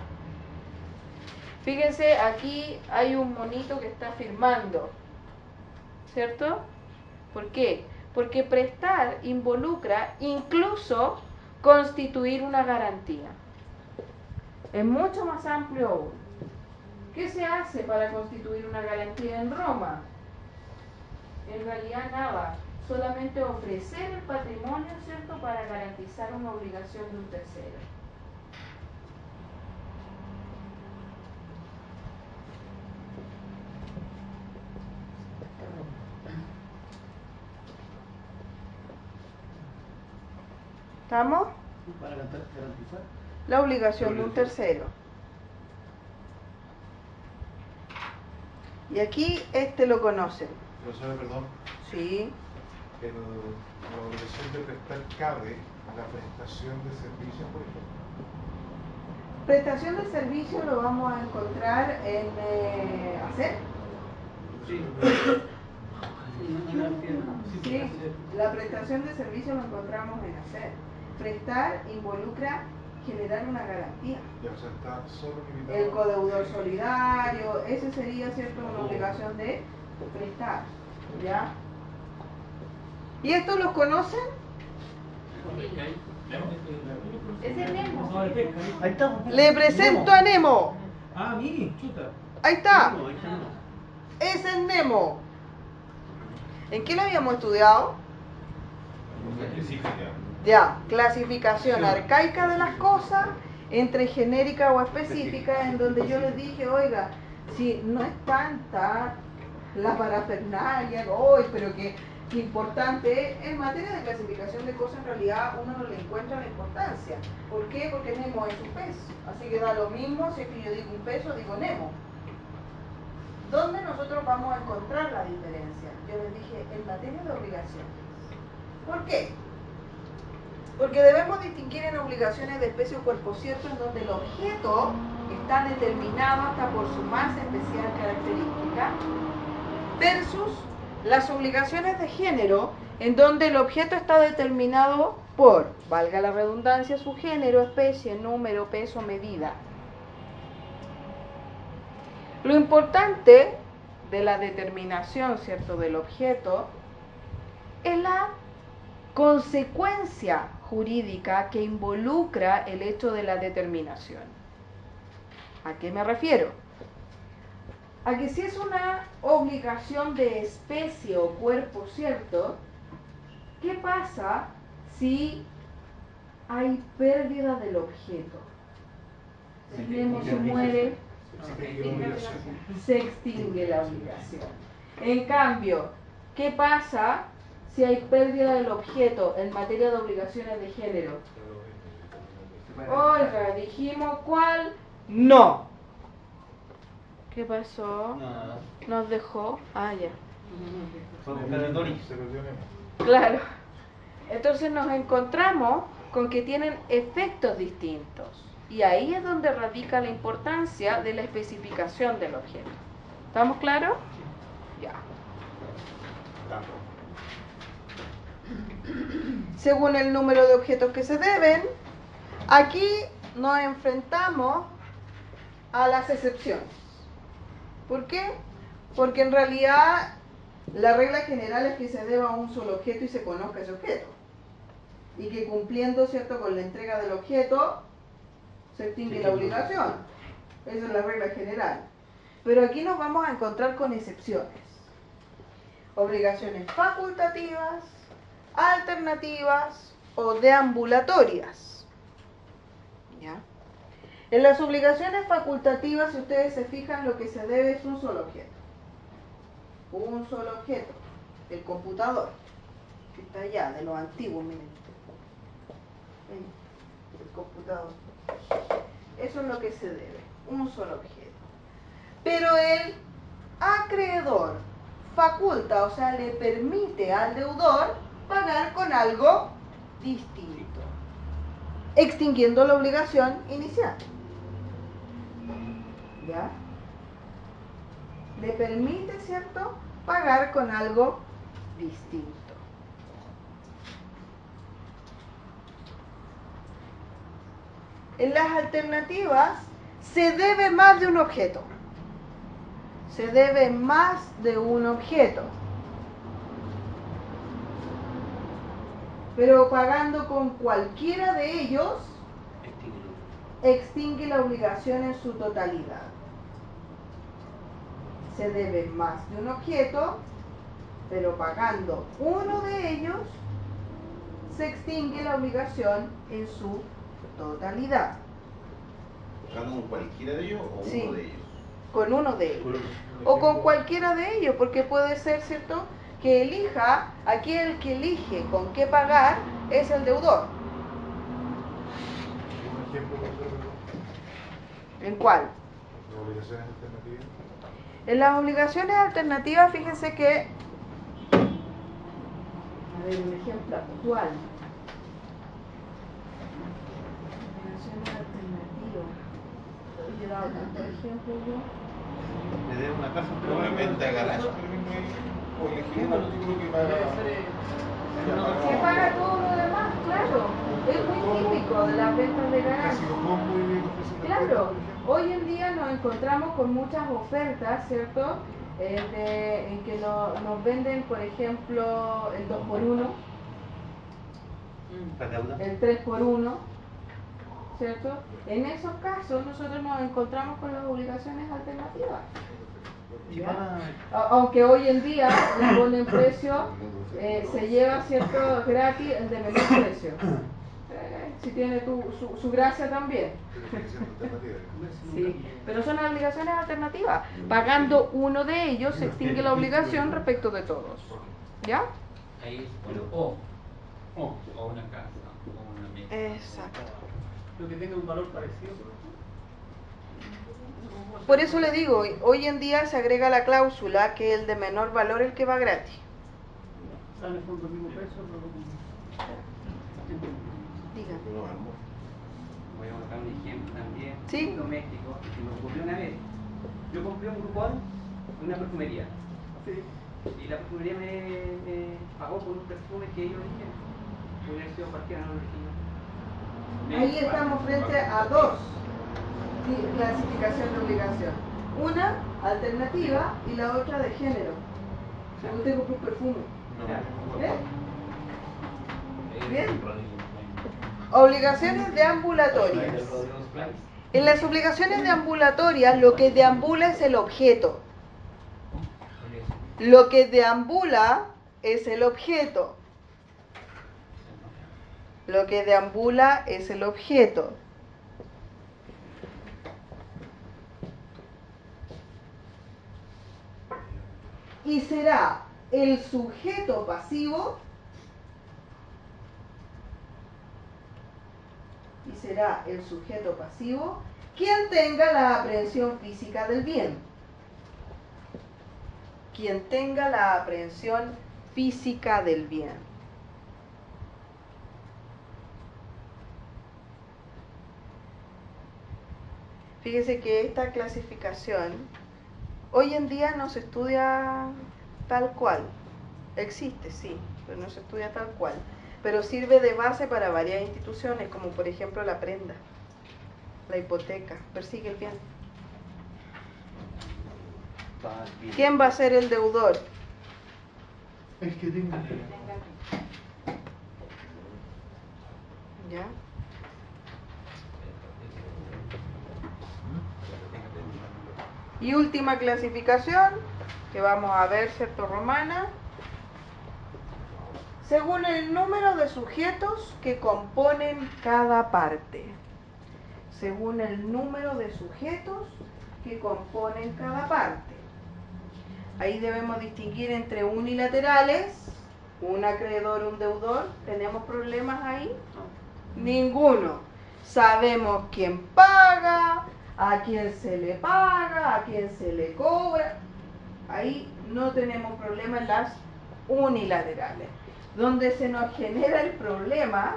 Fíjense, aquí hay un monito que está firmando, ¿cierto? ¿Por qué? Porque prestar involucra incluso constituir una garantía. Es mucho más amplio aún. ¿Qué se hace para constituir una garantía en Roma? En realidad nada, solamente ofrecer el patrimonio, ¿cierto?, para garantizar una obligación de un tercero. ¿Estamos? Para garantizar. La obligación de un tercero. Y aquí lo conocen. Profesora, perdón, Sí. la obligación de prestar cabe a la prestación de servicios, por ejemplo. Prestación de servicio lo vamos a encontrar en hacer. Sí. No garantía nada. Sí, la prestación de servicio lo encontramos en hacer. Prestar involucra generar una garantía. Ya, o sea, está solo limitado. El codeudor solidario, ese sería, ¿cierto?, una obligación de prestar. ¿Ya? ¿Y estos los conocen? Es el Nemo. Ahí está. Le presento a Nemo. Ah, a mí, chuta. Ahí está. Ahí está. Es el Nemo. ¿En qué lo habíamos estudiado? Específica. Ya, clasificación arcaica de las cosas entre genérica o específica, en donde yo les dije, oiga, si no es tanta la parafernalia, hoy, pero que importante es, en materia de clasificación de cosas en realidad uno no le encuentra la importancia. ¿Por qué? Porque Nemo es un pez, así que da lo mismo si es que yo digo un peso, digo Nemo. ¿Dónde nosotros vamos a encontrar la diferencia? Yo les dije, en materia de obligaciones. ¿Por qué? Porque debemos distinguir en obligaciones de especie o cuerpo cierto en donde el objeto está determinado hasta por su más especial característica, versus las obligaciones de género en donde el objeto está determinado por, valga la redundancia, su género, especie, número, peso, medida. Lo importante de la determinación, ¿cierto?, del objeto es la consecuencia jurídica que involucra el hecho de la determinación. ¿A qué me refiero? A que si es una obligación de especie o cuerpo cierto, ¿qué pasa si hay pérdida del objeto? Si Nemo se muere, se extingue la obligación. En cambio, ¿qué pasa si hay pérdida del objeto en materia de obligaciones de género? Oiga, dijimos cuál, no. ¿Qué pasó? Nada. Nos dejó. Ah, ya. Fue a buscar a Doris. Se perdió Nemo. Claro. Entonces nos encontramos con que tienen efectos distintos. Y ahí es donde radica la importancia de la especificación del objeto. ¿Estamos claros? Ya. Según el número de objetos que se deben, aquí nos enfrentamos a las excepciones. ¿Por qué? Porque en realidad la regla general es que se deba a un solo objeto y se conozca ese objeto. Y que cumpliendo, ¿cierto?, con la entrega del objeto, se extingue la obligación. Esa es la regla general. Pero aquí nos vamos a encontrar con excepciones. Obligaciones facultativas, alternativas o deambulatorias. ¿Ya? En las obligaciones facultativas, si ustedes se fijan, lo que se debe es un solo objeto. Un solo objeto. El computador. Que está allá, de los antiguos, miren. Ven, el computador. Eso es lo que se debe. Un solo objeto. Pero el acreedor faculta, o sea, le permite al deudor pagar con algo distinto, extinguiendo la obligación inicial. ¿Ya? Le permite, ¿cierto?, pagar con algo distinto. En las alternativas se debe más de un objeto. Se debe más de un objeto. Pero pagando con cualquiera de ellos, extingue la obligación en su totalidad. Se debe más de un objeto, pero pagando uno de ellos, se extingue la obligación en su totalidad. ¿Pagando con cualquiera de ellos o Sí, uno de ellos? con uno de ellos. O con cualquiera de ellos, porque puede ser, ¿cierto?, que elija, aquí el que elige con qué pagar es el deudor. ¿Un ejemplo, profesor? ¿En cuál? ¿Las obligaciones alternativas? En las obligaciones alternativas, fíjense que, a ver, un ejemplo actual. Obligaciones alternativas. He dado tantos ejemplos yo. Le debo una casa, Pero una venta de garaje, por ejemplo, ahí, o elegir un artículo que paga. Que paga todo lo demás, claro. Es muy típico de las ventas de garaje. Casi los combo y me ofrecen Claro, hoy en día nos encontramos con muchas ofertas, ¿cierto? En que nos venden, por ejemplo, el 2x1, la deuda. el 3x1, ¿cierto? En esos casos nosotros nos encontramos con las obligaciones alternativas. Y ¿Ya? Aunque hoy en día la ponen precio, se lleva, ¿cierto?, gratis el de menor precio. Si tiene su gracia también. Sí, pero son obligaciones alternativas. Pagando uno de ellos se extingue la obligación respecto de todos. ¿Ya? Ahí es o una casa, o una mesa. Exacto. Lo que tenga un valor parecido. Por eso le digo, hoy en día se agrega la cláusula que el de menor valor es el que va gratis. Sale con el mismo precio, pero Dígame. Voy a colocar un ejemplo también. Sí. Doméstico, que me ocurrió una vez. Yo compré un cupón en una perfumería. sí. Y la perfumería me pagó por un perfume que ellos eligieron. Puede haber sido cualquiera, no lo elegí yo. Ahí estamos frente a dos clasificaciones de obligación. Una alternativa y la otra de género. Si usted compró un perfume. ¿Eh? Bien. Obligaciones deambulatorias. En las obligaciones deambulatorias lo que deambula es el objeto. Lo que deambula es el objeto. Lo que deambula es el objeto. Y será el sujeto pasivo. Y será el sujeto pasivo quien tenga la aprehensión física del bien. Quien tenga la aprehensión física del bien. Fíjese que esta clasificación hoy en día no se estudia tal cual. Existe, sí, pero no se estudia tal cual. Pero sirve de base para varias instituciones, como por ejemplo la prenda, la hipoteca. Persigue el bien. ¿Quién va a ser el deudor? El que tenga. ¿Ya? Y última clasificación, que vamos a ver, ¿cierto, Romana? Según el número de sujetos que componen cada parte. según el número de sujetos que componen cada parte. Ahí debemos distinguir entre unilaterales, un acreedor, un deudor. ¿Tenemos problemas ahí? Ninguno. Sabemos quién paga, a quién se le paga, a quién se le cobra. Ahí no tenemos problemas en las unilaterales. Donde se nos genera el problema,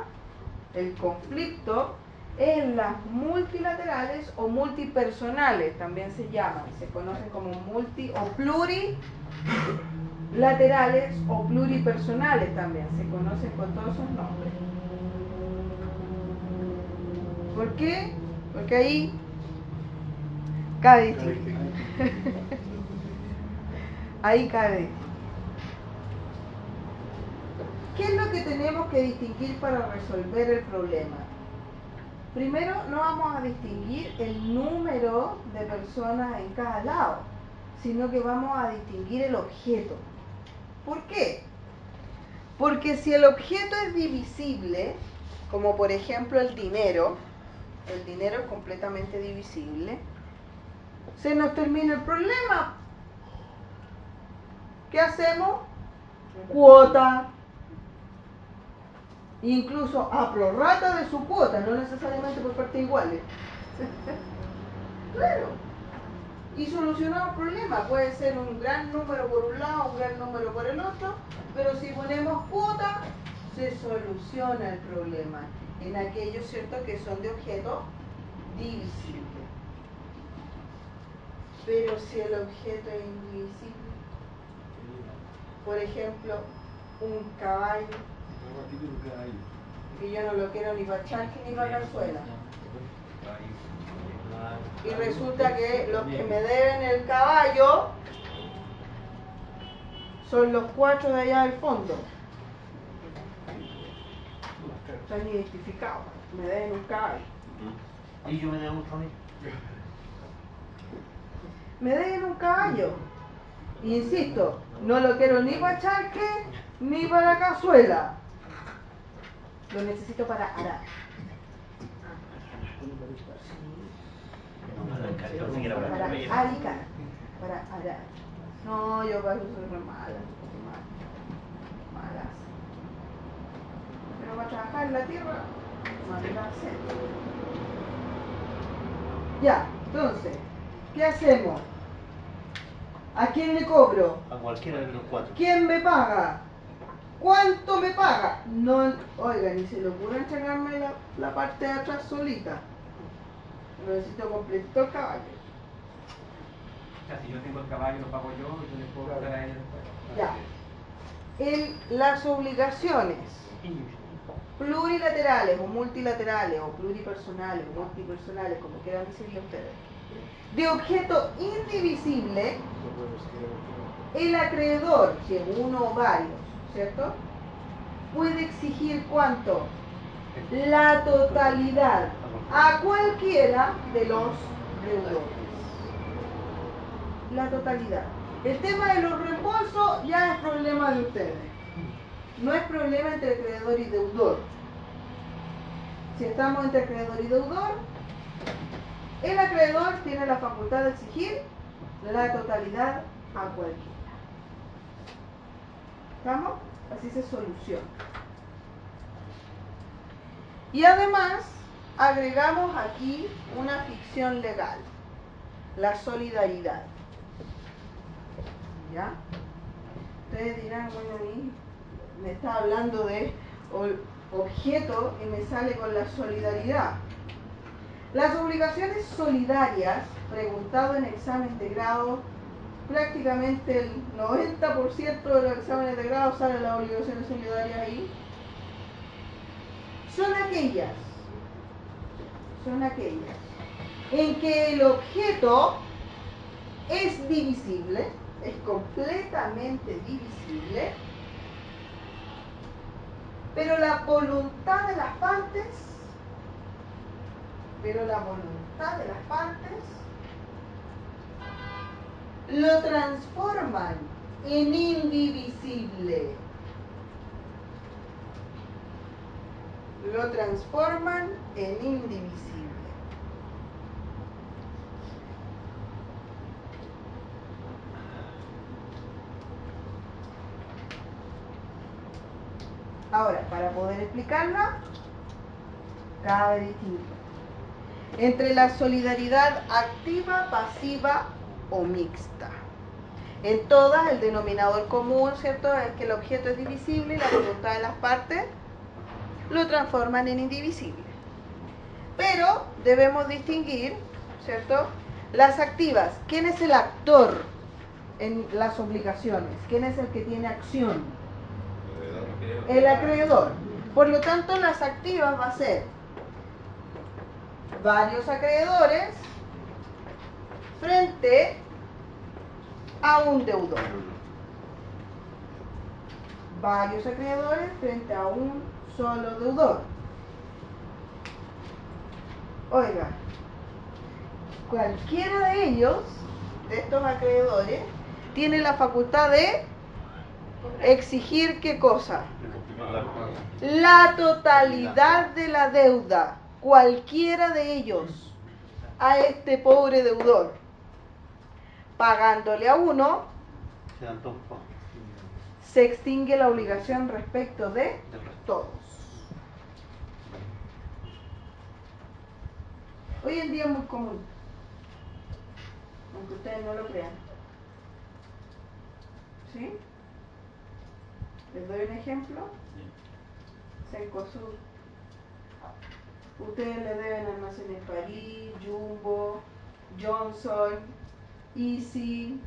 el conflicto, en las multilaterales o multipersonales, también se llaman, se conocen como multi o plurilaterales o pluripersonales también, se conocen con todos esos nombres. ¿Por qué? Porque ahí cabe distinguir. Ahí cabe distinguir. ¿Qué es lo que tenemos que distinguir para resolver el problema? Primero, no vamos a distinguir el número de personas en cada lado, sino que vamos a distinguir el objeto. ¿Por qué? Porque si el objeto es divisible, como por ejemplo el dinero es completamente divisible, se nos termina el problema. ¿Qué hacemos? Cuota. Incluso a prorrata de su cuota, no necesariamente por partes iguales. Claro. Y solucionamos el problema. Puede ser un gran número por un lado, un gran número por el otro, pero si ponemos cuota, se soluciona el problema en aquellos, ¿cierto?, que son de objeto divisible. Pero si el objeto es indivisible, por ejemplo, un caballo, que yo no lo quiero ni para charqui ni para cazuela, y resulta que los que me deben el caballo son los 4 de allá del fondo. Están identificados, me deben un caballo. Y yo me debo un caballo. Me deben un caballo. Insisto, no lo quiero ni para charque ni para cazuela. Lo necesito para arar. Para aricar. Para arar. No, yo para eso soy re mala. Malas. Pero para trabajar en la tierra, maldad sea. Ya, entonces, ¿qué hacemos? ¿A quién le cobro? A cualquiera de los 4. ¿Quién me paga? ¿Cuánto me paga? No, oiga, ni se le ocurra entregarme la parte de atrás solita. Lo necesito completito el caballo. O sea, si yo tengo el caballo, lo pago yo y yo le puedo pagar a ella después. Ya. Las obligaciones plurilaterales o multilaterales o pluripersonales o multipersonales, como quieran decirle ustedes, de objeto indivisible, el acreedor, si es uno o varios, ¿cierto?, puede exigir ¿cuánto? La totalidad a cualquiera de los deudores. La totalidad. El tema de los reembolsos ya es problema de ustedes. No es problema entre acreedor y deudor. Si estamos entre acreedor y deudor, el acreedor tiene la facultad de exigir la totalidad a cualquiera. ¿Estamos? Así se soluciona. Y además, agregamos aquí una ficción legal, la solidaridad. ¿Ya? Ustedes dirán, bueno, me está hablando de objeto y me sale con la solidaridad. Las obligaciones solidarias, preguntado en examen de grado, prácticamente el 90% de los exámenes de grado salen las obligaciones solidarias ahí, son aquellas en que el objeto es divisible, es completamente divisible, pero la voluntad de las partes lo transforman en indivisible. Lo transforman en indivisible. Ahora, para poder explicarla, cabe distinguir entre la solidaridad activa, pasiva o mixta. En todas el denominador común, ¿cierto?, es que el objeto es divisible y la voluntad de las partes lo transforman en indivisible. Pero debemos distinguir, ¿cierto?, las activas. ¿Quién es el actor en las obligaciones? ¿Quién es el que tiene acción? El acreedor. Por lo tanto, las activas va a ser varios acreedores frente a un deudor. Varios acreedores frente a un solo deudor. Oiga, cualquiera de ellos, de estos acreedores, tiene la facultad de exigir ¿qué cosa? La totalidad de la deuda, cualquiera de ellos, a este pobre deudor, pagándole a uno, se extingue la obligación respecto de todos. Hoy en día es muy común, aunque ustedes no lo crean. ¿Sí? Les doy un ejemplo. Cencosud. Ustedes le deben Almacenes París, Jumbo, Johnson, Easy.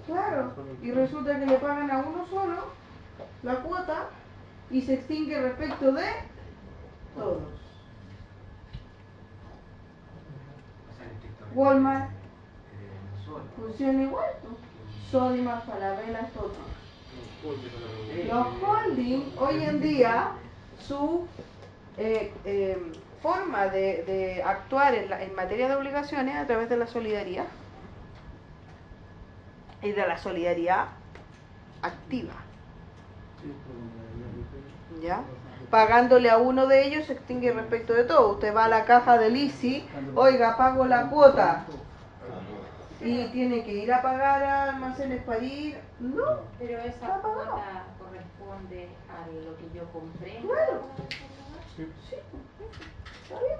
Claro, y resulta que le pagan a uno solo la cuota y se extingue respecto de todos. Walmart funciona igual, ¿no? Sodimac, Falabella, todo. Los holding hoy en día, su forma de actuar en materia de obligaciones a través de la solidaridad y de la solidaridad activa. ¿Ya? Pagándole a uno de ellos se extingue respecto de todo. Usted va a la caja del ICI, oiga, pago la cuota y tiene que ir a pagar a Almacenes París. No, Pero esa cuota corresponde a lo que yo compré. claro. Sí, está bien.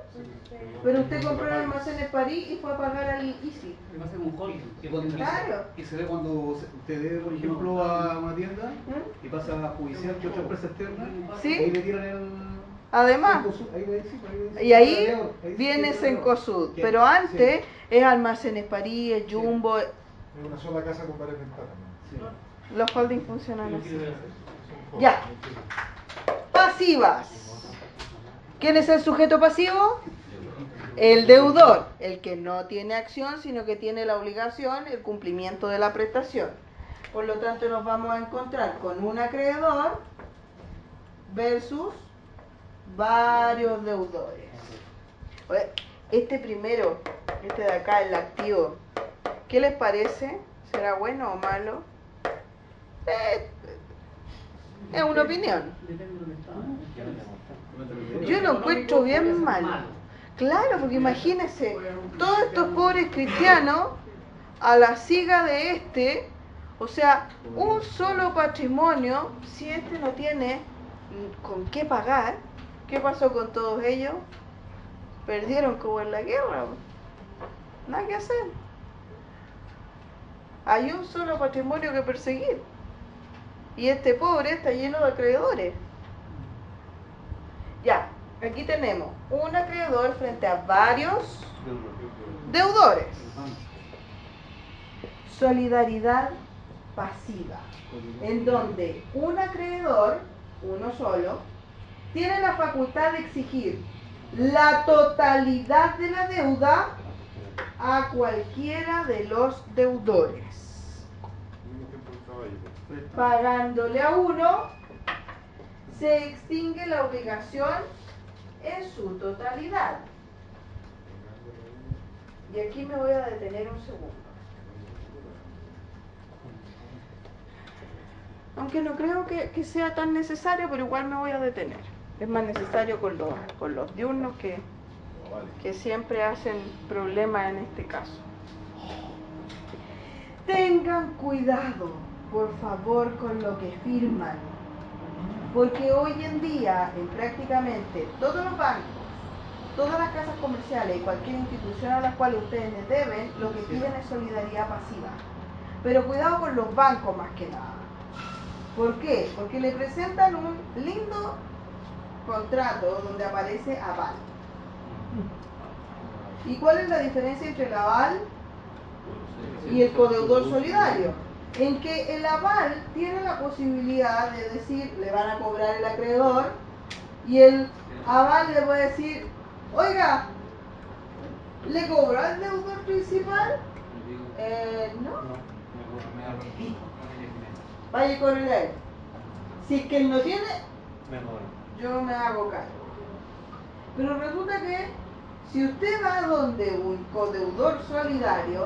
Pero usted compró en Almacenes París y fue a pagar al ICI. Va a ser un holding. Claro. Y se ve cuando usted debe, por ejemplo, a una tienda y pasa a judicial que otra empresa externa, ¿Sí? ahí le tiran el... Además, y ahí viene Cencosud, pero antes es Almacenes París, es Jumbo. Es una sola casa con varias ventanas. Los holdings funcionan así. Ya. Pasivas. ¿Quién es el sujeto pasivo? El deudor, el que no tiene acción, sino que tiene la obligación, el cumplimiento de la prestación. Por lo tanto, nos vamos a encontrar con un acreedor versus varios deudores. Este primero, este de acá, el activo, ¿qué les parece? ¿Será bueno o malo? Es una opinión. Yo lo encuentro bien mal. Claro, porque imagínense, todos estos pobres cristianos a la siga de este, o sea, un solo patrimonio, si este no tiene con qué pagar, ¿qué pasó con todos ellos? Perdieron como en la guerra. Nada que hacer. Hay un solo patrimonio que perseguir. Y este pobre está lleno de acreedores. Ya, aquí tenemos un acreedor frente a varios deudores. Solidaridad pasiva, en donde un acreedor, uno solo, tiene la facultad de exigir la totalidad de la deuda a cualquiera de los deudores. Pagándole a uno, se extingue la obligación en su totalidad. Y aquí me voy a detener un segundo. Aunque no creo que sea tan necesario, pero igual me voy a detener. Es más necesario con los diurnos que siempre hacen problemas en este caso. Tengan cuidado, por favor, con lo que firman. Porque hoy en día, en prácticamente todos los bancos, todas las casas comerciales y cualquier institución a la cual ustedes les deben, lo que piden es solidaridad pasiva. Pero cuidado con los bancos más que nada. ¿Por qué? Porque le presentan un lindo contrato donde aparece aval. ¿Y cuál es la diferencia entre el aval y el codeudor solidario? En que el aval tiene la posibilidad de decir, le van a cobrar el acreedor, y el aval le puede decir, oiga, ¿le cobró al deudor principal? No. Vaya con él. Si es que él no tiene, yo me hago cargo. Pero resulta que si usted va donde un codeudor solidario,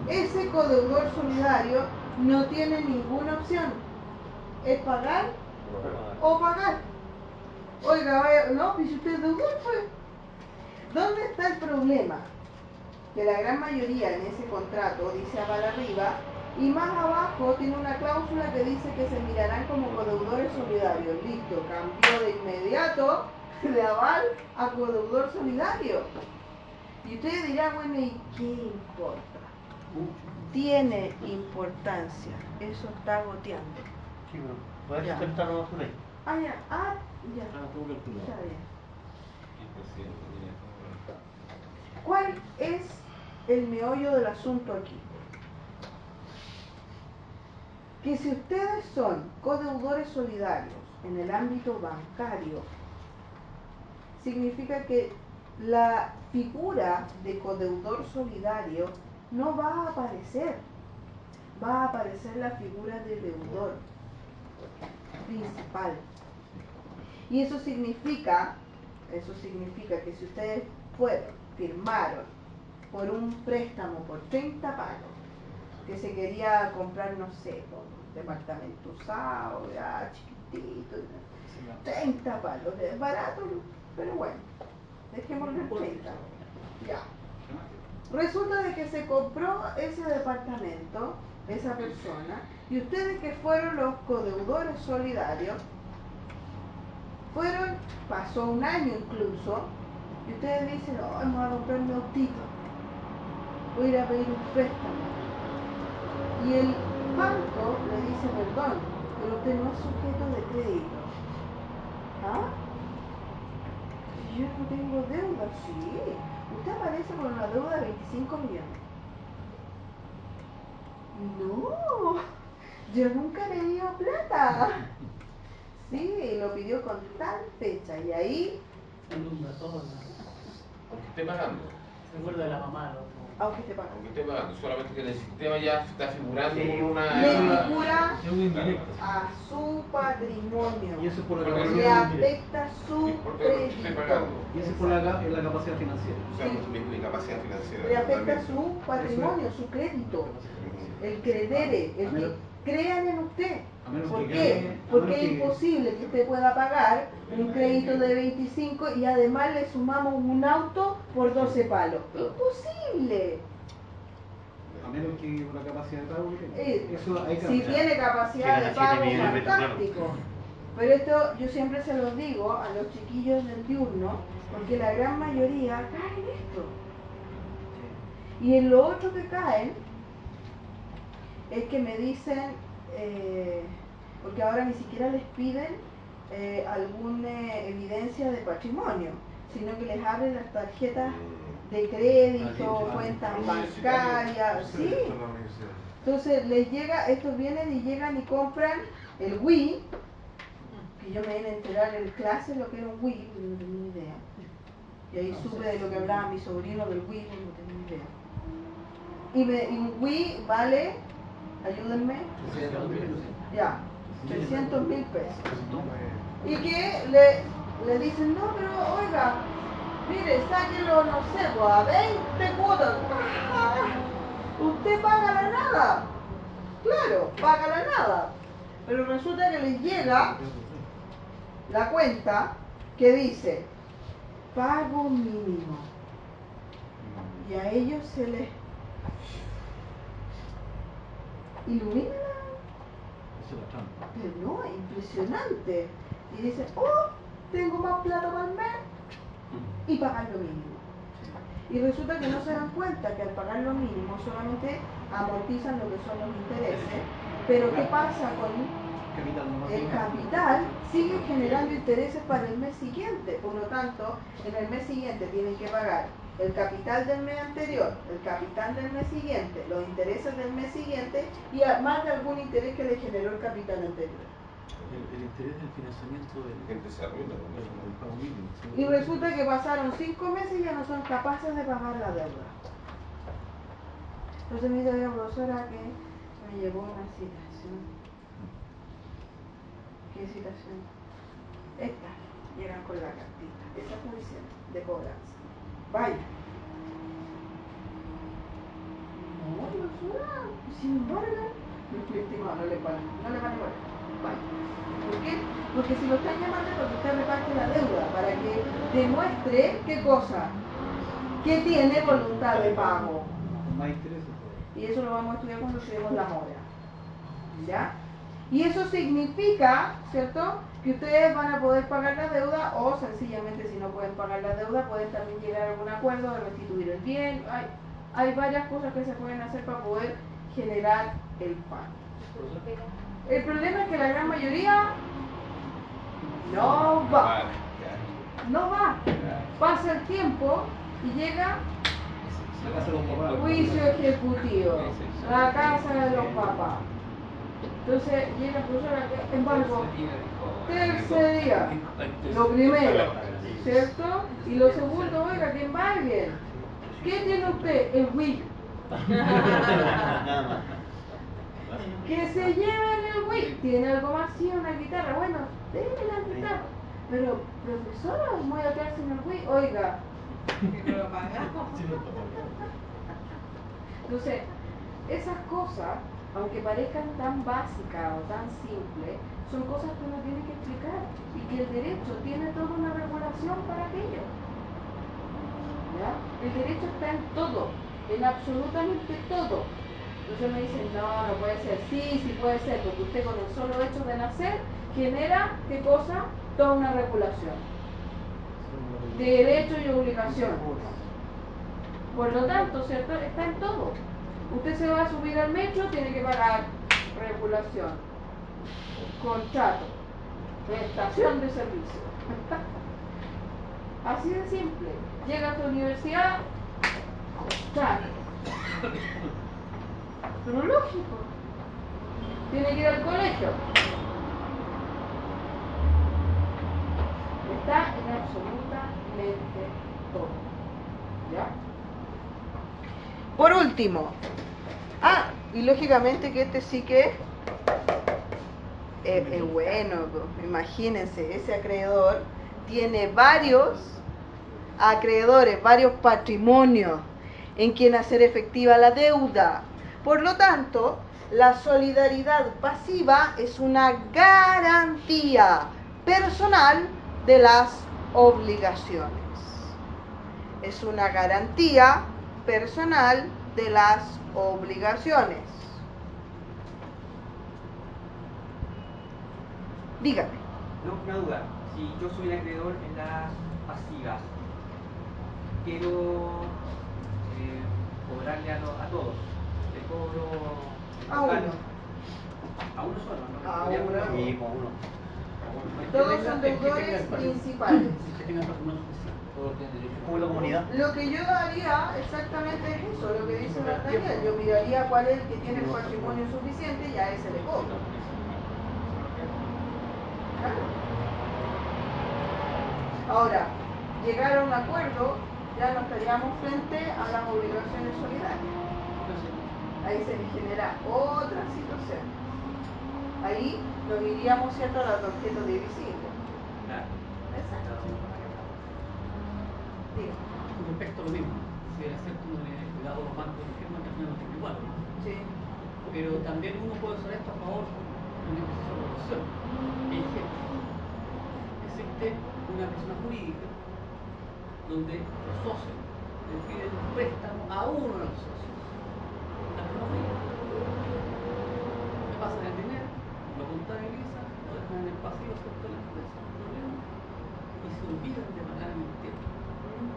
ese codeudor solidario no tiene ninguna opción. Es pagar o pagar. Oiga, vaya, no, pues si usted es deudor, pues. ¿Dónde está el problema? Que la gran mayoría en ese contrato dice aval arriba y más abajo tiene una cláusula que dice que se mirarán como codeudores solidarios. Listo, cambió de inmediato de aval a codeudor solidario. Y usted dirá, bueno, ¿y qué importa? Tiene importancia. Eso está goteando. Sí, pero puede Ya. intentar no basura ahí. Ah, ya. Ah, ya. Tengo calculado. Está bien. ¿Cuál es el meollo del asunto aquí? Que si ustedes son codeudores solidarios en el ámbito bancario, significa que la figura de codeudor solidario no va a aparecer. Va a aparecer la figura de deudor principal. Y eso significa que si ustedes firmaron por un préstamo por 30 palos, que se quería comprar, no sé, un departamento usado, ya chiquitito, 30 palos, es barato, pero bueno, dejémoslo en 30. Ya. Resulta de que se compró ese departamento, esa persona, y ustedes que fueron los codeudores solidarios, pasó un año incluso, y ustedes dicen, oh, vamos a comprar mi autito, voy a ir a pedir un préstamo. Y el banco le dice, perdón, pero usted no es sujeto de crédito. ¿Ah? Si yo no tengo deuda, sí. Usted aparece con una deuda de 25 millones. No, yo nunca le dio plata. Sí, lo pidió con tal fecha y ahí... Alumbra todo, ¿no? Aunque esté pagando. Recuerda de la mamá, ¿no? Aunque esté pagando. Aunque esté pagando, solamente que en el sistema ya está figurando Sí. con una... Le figura Es un indirecto. a su patrimonio. Y eso es por la Porque Le capacidad, afecta su porque lo estoy crédito. pagando. y eso es por la capacidad financiera. O sea, mi capacidad financiera. Le afecta totalmente. su patrimonio, su crédito. El credere, el que crean en usted. A menos ¿Por que- qué? a menos Porque es que- imposible que usted pueda pagar un crédito de 25 y además le sumamos un auto por 12 palos. ¡Imposible! A menos que una capacidad de pago que tenga. Eh, Eso hay que Si cambiar. tiene capacidad de Llega a 7 pago, millones de metros fantástico. Pero esto yo siempre se los digo a los chiquillos del diurno, porque la gran mayoría cae en esto. Y en lo otro que caen es que me dicen, porque ahora ni siquiera les piden alguna evidencia de patrimonio, sino que les abren las tarjetas de crédito, cuentas bancarias, ¿sí? Entonces les llega, estos vienen y llegan y compran el Wii, que yo me vine a enterar en clase lo que era un Wii, porque no tenía idea. Y ahí supe de lo que hablaba mi sobrino del Wii, porque no tenía idea. Y un Wii vale, ayúdenme, ya, 300.000 pesos. Y que le dicen, no, pero oiga, mire, sáquelo, no sé, pues, a 20 cuotas. Usted paga la nada. Claro, paga la nada. Pero resulta que les llega la cuenta que dice pago mínimo. Y a ellos se les ilumina. Pero no, es impresionante. Y dice, oh, tengo más plata para el mes y pagar lo mínimo. Y resulta que no se dan cuenta que al pagar lo mínimo solamente amortizan lo que son los intereses, pero ¿qué pasa con el capital? Sigue generando intereses para el mes siguiente, por lo tanto, en el mes siguiente tienen que pagar el capital del mes anterior, el capital del mes siguiente, los intereses del mes siguiente y más de algún interés que le generó el capital anterior. El interés del financiamiento del Gente se arruina con eso. pago mínimo. Y resulta que pasaron 5 meses y ya no son capaces de pagar la deuda. Entonces me dice la profesora que me llegó una citación. ¿Qué citación? Esta. Llegan con la cartita. Esa está diciendo, de cobranza. Vaya. No, profesora, sin embargo, no le van a cobrar. Vaya. ¿Por qué? Porque si lo están llamando es porque usted reparte la deuda, para que demuestre qué cosa, que tiene voluntad de pago. Más intereses. Y eso lo vamos a estudiar cuando estudiemos la mora. ¿Ya? Y eso significa, ¿cierto?, que ustedes van a poder pagar la deuda o sencillamente si no pueden pagar la deuda pueden también llegar a algún acuerdo de restituir el bien. Hay varias cosas que se pueden hacer para poder generar el pago. El problema es que la gran mayoría no va. No va. Pasa el tiempo y llega La casa de los papás. juicio ejecutivo, la casa de los papás. Entonces llega el profesor embargo, tercer día, lo primero, ¿cierto? Y lo segundo, oiga, que embarguen. ¿Qué tiene usted? El Wii. Que se lleven el Wii. ¿Tiene algo más? Sí, una guitarra. Bueno, déjeme la guitarra. Pero, profesora, voy a quedar sin el Wii. Oiga. Que no lo pagamos. Entonces, esas cosas, aunque parezcan tan básicas o tan simples, son cosas que uno tiene que explicar y que el derecho tiene toda una regulación para aquello. ¿Ya? El derecho está en todo, en absolutamente todo. Entonces me dicen, no, no puede ser. Sí, sí puede ser, porque usted con el solo hecho de nacer genera, ¿qué cosa? Toda una regulación. Derecho y obligación. Por lo tanto, ¿cierto? Está en todo. Usted se va a subir al metro, tiene que pagar regulación, contrato, prestación de servicio. Así de simple. Llega a tu universidad, contrato. Pero lógico. Tiene que ir al colegio. Está en absolutamente todo. ¿Ya? Por último, y lógicamente que este sí que es bueno, imagínense, ese acreedor tiene varios acreedores, varios patrimonios en quien hacer efectiva la deuda. Por lo tanto, la solidaridad pasiva es una garantía personal de las obligaciones. Es una garantía personal de las obligaciones. Dígame. No, una duda. Si yo soy el acreedor en las pasivas, quiero cobrarle a todos. Le cobro A uno. A uno solo, ¿no? A Podría uno. cobrar Sí, con uno. Todos son deudores principales. Que tengan patrimonio suficiente. Todos tienen derecho. Como la comunidad. Lo que yo haría exactamente es eso, lo que dice Daniel. Yo miraría cuál es el que tiene el patrimonio suficiente y a ese le cobro. Claro. Ahora, llegar a un acuerdo, ya no estaríamos frente a las obligaciones solidarias. Ahí se genera otra situación. Ahí nos iríamos, ¿cierto?, a los objetos divisibles. Claro. Exacto. Diga. Con respecto a lo mismo, si el acepto no le cuidado a los bancos de firma, también lo tiene igual, ¿no? Sí. Pero también uno puede usar esto a favor de una ejercicio de opción. Ejemplo, existe una persona jurídica donde los socios le piden un préstamo a uno de los socios. La persona jurídica. Me pasan el dinero, lo contabilizan, lo dejan en el pasivo, ¿cierto? La empresa, el problema, y se olvidan de pagar en el tiempo.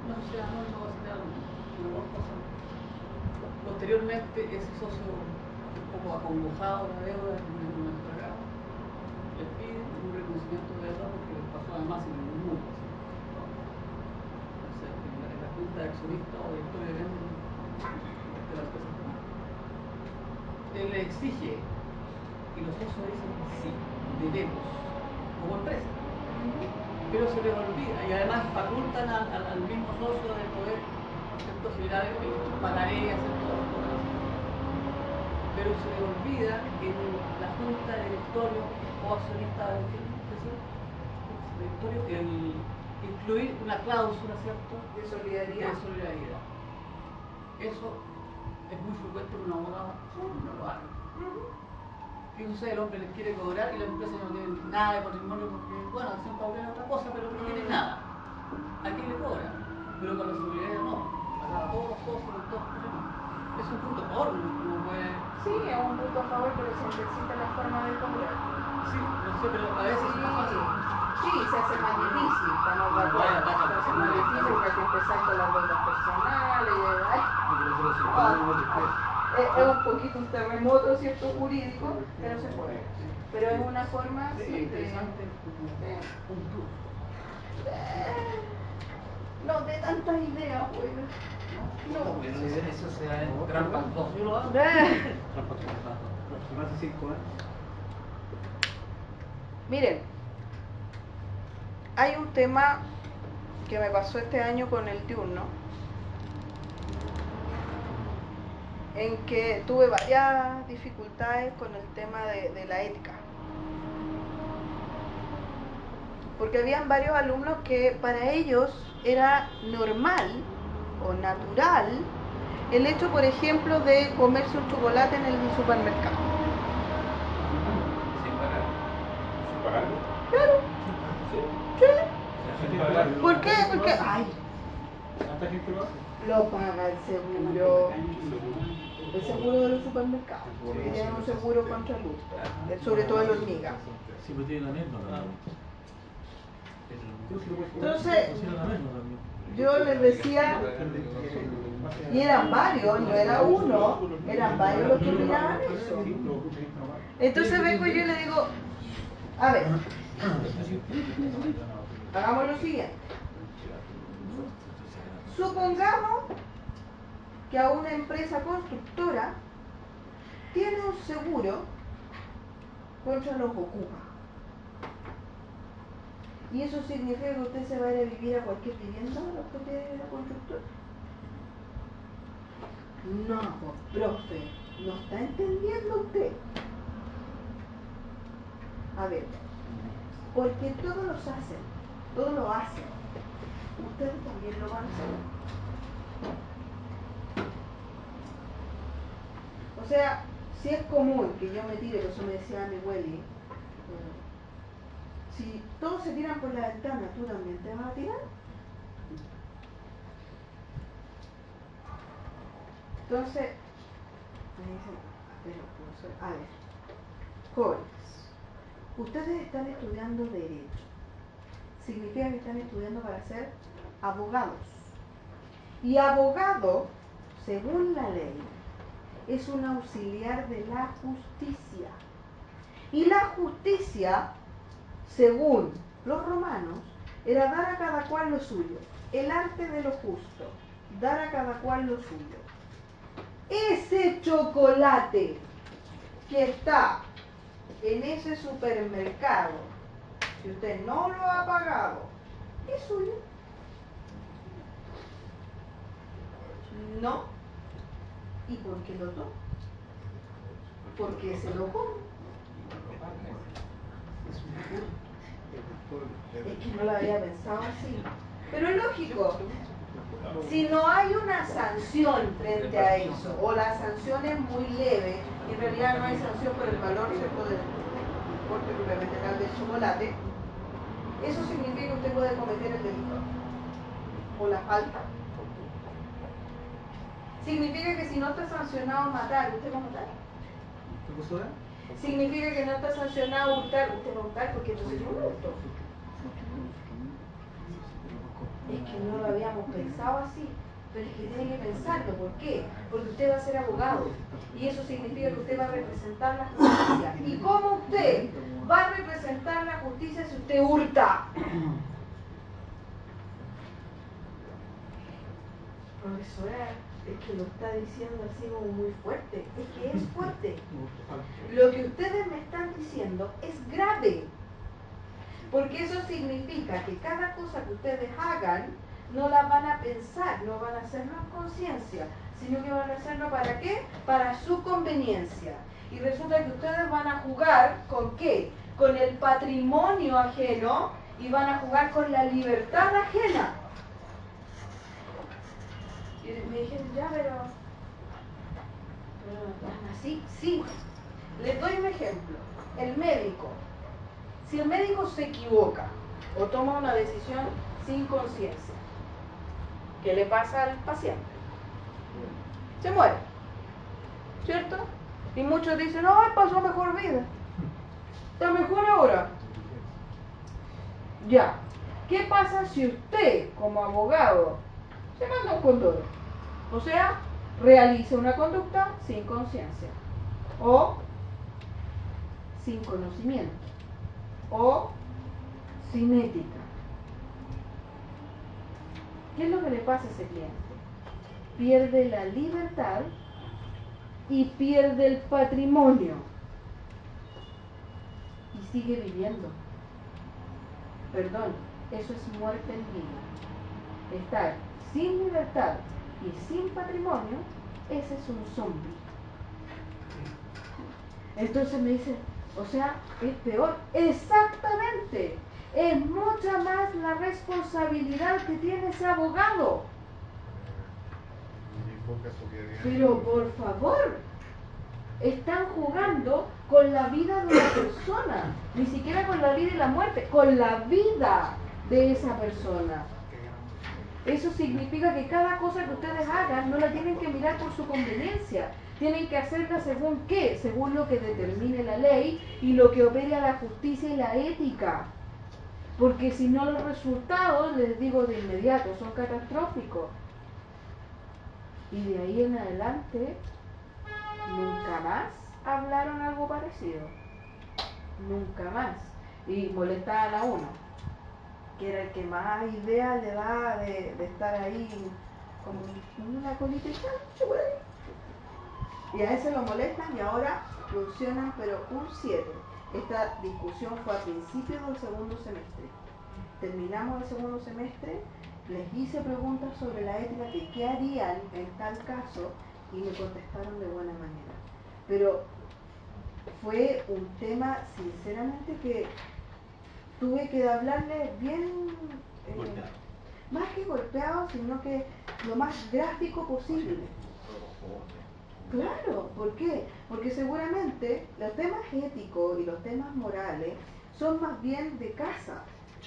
Una sociedad anónima va a ser algo, una dos cosas. Posteriormente, ese socio, un poco acongojado la deuda que no les pagaba, les pide un reconocimiento de deuda porque les pasó además sin ningún mundo. O sea, en la junta de accionistas o directorio de la empresa, él le exige y los socios dicen sí, debemos, como empresa. Pero se les olvida y además facultan al mismo socio de poder generar pagaré y hacer todas las cosas. Pero se les olvida en la junta de directorio o accionista de directorio incluir una cláusula, ¿cierto? De solidaridad. De solidaridad. Eso es muy frecuente que un abogado no lo haga. ¿Qué sucede? El hombre les quiere cobrar y la empresa no tiene nada de patrimonio porque, bueno, acción paulina es otra cosa, pero no tiene nada. ¿A quién le cobra? Pero con la solidaridad no. A todos los socios, con todos los problemas. Es un punto a favor, uno puede... Sí, es un punto a favor, pero siempre existe la forma de cobrar. Sí, no sé, pero a veces es más fácil. Sí, se hace más difícil, estamos de acuerdo. Se hace más difícil porque hay que empezar con las deudas personales y es un poquito un terremoto, ¿cierto? Jurídico, pero se puede. Pero es una forma Sí, sí, interesante. Un plus. No de tantas ideas, pues. No. Eso se da en trampas 2. Yo lo hago. Más de 5 años. Miren, hay un tema que me pasó este año con el diurno, en que tuve varias dificultades con el tema de la ética. Porque habían varios alumnos que para ellos era normal o natural el hecho, por ejemplo, de comerse un chocolate en el supermercado. Sin pagar. ¿Sin pagar? Claro. Sin pagar. ¿Por qué? Porque, ay, ¿Cuánta gente lo hace? lo paga el seguro. El seguro de los supermercados. Que tienen un seguro contra el hurto, sobre todo en hormigas. Sí, pero tiene la anécdota. Entonces, yo les decía, y eran varios, no era uno, eran varios los que opinaban eso. Entonces vengo yo y le digo, a ver, hagamos lo siguiente. Supongamos que a una empresa constructora tiene un seguro contra los ocupas. ¿Y eso significa que usted se va a ir a vivir a cualquier vivienda de los que tiene la constructora? No, pues, profe, ¿no está entendiendo usted? A ver, porque todos lo hacen. Ustedes también lo van a hacer. O sea, si es común que yo me tire, eso me decía mi Welly, si todos se tiran por la ventana, ¿tú también te vas a tirar? Entonces, me dicen, pero profesor, a ver, jóvenes, ustedes están estudiando Derecho. Significa que están estudiando para ser abogados. Y abogado, según la ley, es un auxiliar de la justicia. Y la justicia, según los romanos, era dar a cada cual lo suyo. El arte de lo justo, dar a cada cual lo suyo. Ese chocolate que está en ese supermercado, si usted no lo ha pagado, es suyo. No. ¿Y por qué lo toma? Porque se lo come. Es que no lo había pensado así. Pero es lógico. Si no hay una sanción frente a eso, o la sanción es muy leve, y en realidad no hay sanción por el valor, ¿cierto?, del importe propiamente tal del chocolate, eso significa que usted puede cometer el delito o la falta. Significa que si no está sancionado matar, ¿usted va a matar? ¿Qué cosa? significa que no está sancionado hurtar. Usted va a hurtar porque entonces yo no hurto. Es que no lo habíamos pensado así, pero es que tiene que pensarlo. ¿Por qué? Porque usted va a ser abogado y eso significa que usted va a representar la justicia. ¿Y cómo usted va a representar la justicia si usted hurta? Profesora, es que lo está diciendo así como muy fuerte. Es que es fuerte. Lo que ustedes me están diciendo es grave. Porque eso significa que cada cosa que ustedes hagan no la van a pensar, no van a hacerlo en conciencia, sino que van a hacerlo ¿para qué? Para su conveniencia. Y resulta que ustedes van a jugar ¿con qué? Con el patrimonio ajeno y van a jugar con la libertad ajena. Y me dijeron, ya, pero así, sí. Les doy un ejemplo. El médico. Si el médico se equivoca o toma una decisión sin conciencia, ¿qué le pasa al paciente? Se muere, ¿cierto? Y muchos dicen, ¡ay, pasó mejor vida! Está mejor ahora. Ya. ¿Qué pasa si usted, como abogado, se manda un condoro? O sea, realiza una conducta sin conciencia o sin conocimiento o sin ética. ¿Qué es lo que le pasa a ese cliente? Pierde la libertad y pierde el patrimonio y sigue viviendo. Perdón, eso es muerte en vida. Estar sin libertad y sin patrimonio, ese es un zombie. Entonces me dicen, o sea, es peor. Exactamente. Es mucha más la responsabilidad que tiene ese abogado. Pero por favor, están jugando con la vida de una persona, ni siquiera con la vida y la muerte, con la vida de esa persona. Eso significa que cada cosa que ustedes hagan no la tienen que mirar por su conveniencia, tienen que hacerla según qué, según lo que determine la ley y lo que opere a la justicia y la ética. Porque si no, los resultados, les digo de inmediato, son catastróficos. Y de ahí en adelante, nunca más hablaron algo parecido. Nunca más. Y molestaban a uno, que era el que más idea le da de estar ahí como una colita y tal, por ahí. Y a ese lo molestan y ahora funcionan, pero un 7. Esta discusión fue a principios del segundo semestre. Terminamos el segundo semestre, les hice preguntas sobre la ética, de qué harían en tal caso, y me contestaron de buena manera. Pero fue un tema, sinceramente, que tuve que hablarle bien, más que golpeado, sino que lo más gráfico posible. Claro, ¿por qué? Porque seguramente los temas éticos y los temas morales son más bien de casa,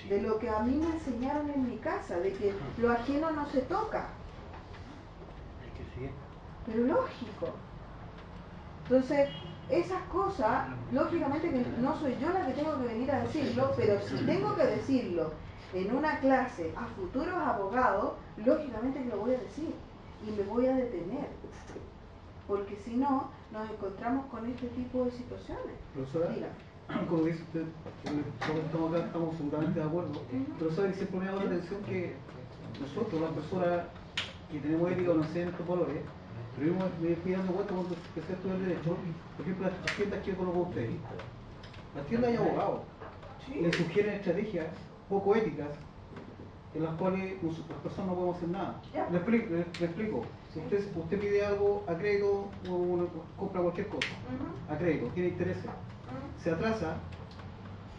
de lo que a mí me enseñaron en mi casa, de que lo ajeno no se toca. Pero lógico. Entonces, esas cosas, lógicamente que no soy yo la que tengo que venir a decirlo, pero si tengo que decirlo en una clase a futuros abogados, lógicamente que lo voy a decir y me voy a detener. Porque si no, nos encontramos con este tipo de situaciones. Profesora, como dice usted, estamos acá, estamos absolutamente de acuerdo. Pero sabe, siempre me ha llamado la atención que nosotros, las personas que tenemos ética o no sé en estos valores, pero yo me fui dando cuenta cuando empecé a estudiar Derecho, por ejemplo, las tiendas que yo conozco a ustedes. Las tiendas hay abogados, y les sugieren estrategias poco éticas, en las cuales las personas no podemos hacer nada. Le explico. Usted pide algo a crédito o compra cualquier cosa a crédito, tiene intereses, se atrasa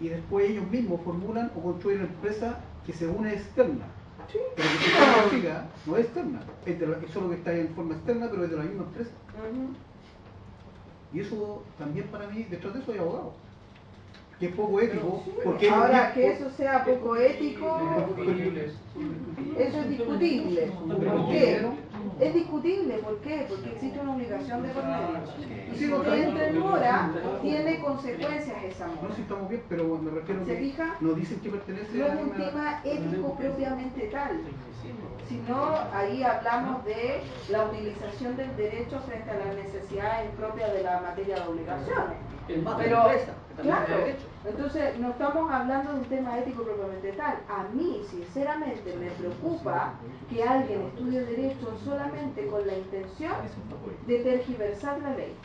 y después ellos mismos formulan o construyen una empresa que según es externa. Pero que se significa, no es externa, es solo que está en forma externa, pero es de la misma empresa. Y eso también para mí, detrás de eso hay abogados. Que es poco ético. Porque ahora, que eso sea poco ético, eso es discutible. ¿Por qué? Es discutible, ¿por qué? Porque existe una obligación de por medio. Y si usted entra en mora, tiene consecuencias esa No, mora. si estamos bien, pero me refiero ¿Se que fija? no dicen que pertenece No a es la un misma... tema ético propiamente tal, sino ahí hablamos de la utilización del derecho frente a las necesidades propias de la materia de obligaciones. El más de Pero, la empresa, que también claro, tiene derecho. entonces no estamos hablando de un tema ético propiamente tal. A mí, sinceramente, me preocupa que alguien estudie derecho solamente con la intención de tergiversar la ley.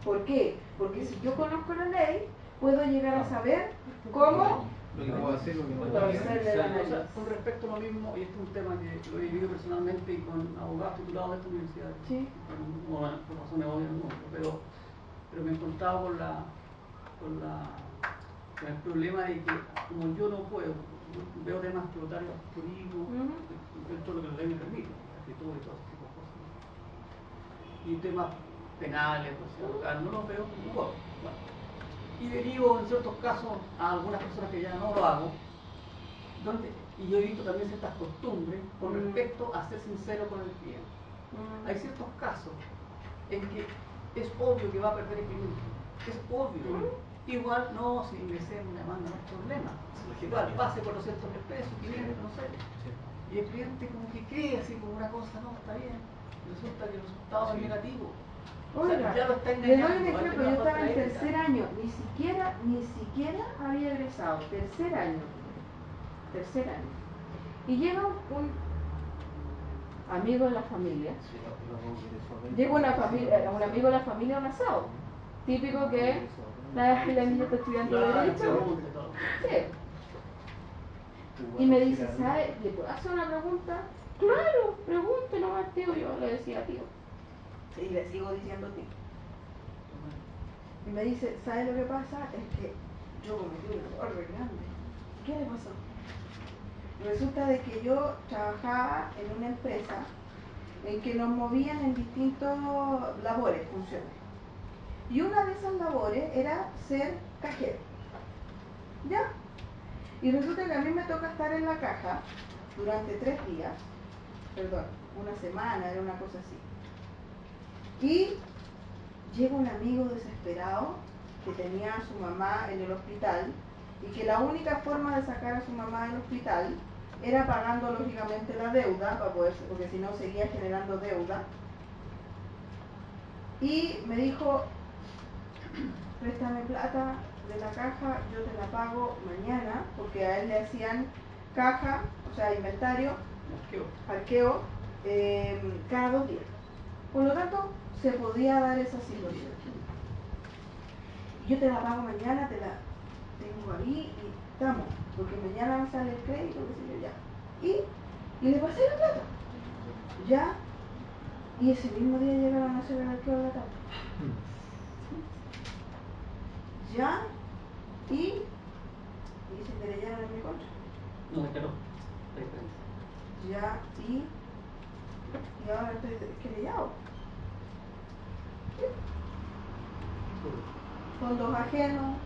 ¿Por qué? Porque si yo conozco la ley, puedo llegar a saber cómo Lo que puedo hacer, lo que no puedo hacer. torcerle la nariz. Con respecto a lo mismo, y este es un tema que lo he vivido personalmente y con abogados titulados de esta universidad, Sí. bueno, por razones obvias no, pero me he encontrado con el problema de que como yo no puedo, veo temas tributarios jurídicos dentro de lo que la ley me permite, escritura y todo ese tipo de cosas, y temas penales, local, no los veo como puedo. Bueno, y derivo en ciertos casos a algunas personas que ya no lo hago, y yo he visto también ciertas costumbres con respecto a ser sincero con el cliente. Hay ciertos casos en que es obvio que va a perder el cliente, es obvio. Igual no, si ingresé una demanda no hay problema, igual pase 400.000 pesos, 500, no sé. Y el cliente como que cree así como una cosa, no, está bien, resulta que el resultado es negativo. Oiga, ya lo está le doy engañando, un va a ejemplo, tener yo una estaba en falta de tercer año, ni siquiera había egresado, tercer año, y llega un amigo de la familia, llega un amigo de la familia a un asado, típico que la niña está estudiando derecho, sí. Y me dice, ¿sabe? ¿Le puedo hacer una pregunta? Claro, pregunte nomás, tío, yo le decía tío. Y le sigo diciendo tío. Y me dice, ¿sabe lo que pasa? Es que yo cometí un error re grande. ¿Qué le pasó? Resulta de que yo trabajaba en una empresa en que nos movían en distintas labores, funciones. Y una de esas labores era ser cajero. ¿Ya? Y resulta que a mí me toca estar en la caja durante 3 días, perdón, una semana, era una cosa así. Y llega un amigo desesperado que tenía a su mamá en el hospital y que la única forma de sacar a su mamá del hospital era pagando lógicamente la deuda, para poder, porque si no seguía generando deuda. Y me dijo, préstame plata de la caja, yo te la pago mañana, porque a él le hacían caja, o sea, inventario, arqueo, cada 2 días. Por lo tanto, se podía dar esa situación. Yo te la pago mañana, te la tengo ahí y estamos, porque mañana sale el crédito, qué sé yo, ya. Y le pasé la plata. Ya, y ese mismo día llegaron a hacer el arqueo de la caja. Ya, y se querellaron en mi contra. No, es que no. Ya, y ahora estoy querellado. Fondos ajenos,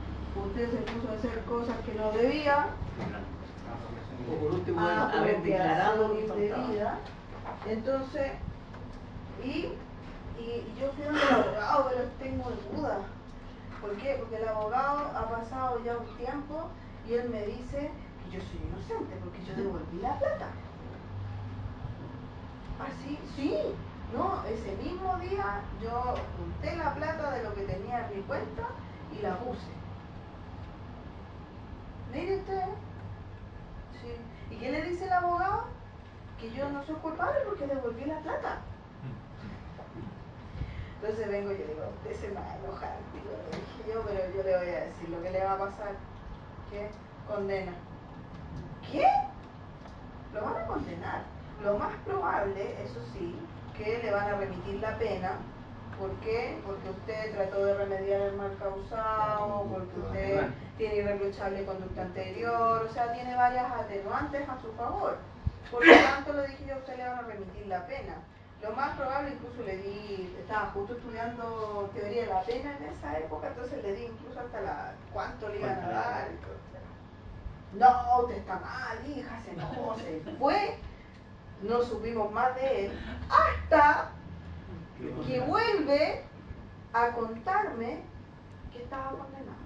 usted se puso a hacer cosas que no debía. O por último, haber declarado lo que faltaba. Indebida. Entonces, y yo fui a un abogado, pero tengo dudas. ¿Por qué? Porque el abogado ha pasado ya un tiempo y él me dice que yo soy inocente porque yo devolví la plata. Así, sí, no, ese mismo día yo junté la plata de lo que tenía en mi cuenta y la puse. Mire usted, sí. ¿Y qué le dice el abogado? Que yo no soy culpable porque devolví la plata. Entonces vengo y yo digo, usted se me va a enojar, tío, le dije yo, pero yo le voy a decir lo que le va a pasar. ¿Qué? Condena. ¿Qué? Lo van a condenar. Lo más probable, eso sí, que le van a remitir la pena. ¿Por qué? Porque usted trató de remediar el mal causado, porque usted tiene irreprochable conducta anterior, o sea, tiene varias atenuantes a su favor. Por lo tanto, le dije yo, a usted le van a remitir la pena. Lo más probable, incluso le di, estaba justo estudiando teoría de la pena en esa época, entonces le di incluso hasta cuánto le iban a dar. No, usted está mal, hija, se enojó, se fue. no supimos más de él, hasta que vuelve a contarme que estaba condenado.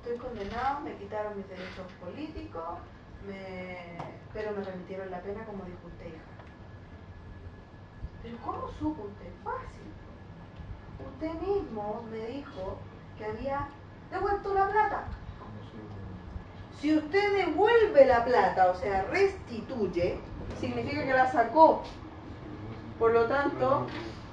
Estoy condenado, me quitaron mis derechos políticos, pero me remitieron la pena como dijo usted, hija. Pero ¿cómo supo usted? Fácil. Usted mismo me dijo que había devuelto la plata. Si usted devuelve la plata, o sea, restituye, significa que la sacó. Por lo tanto,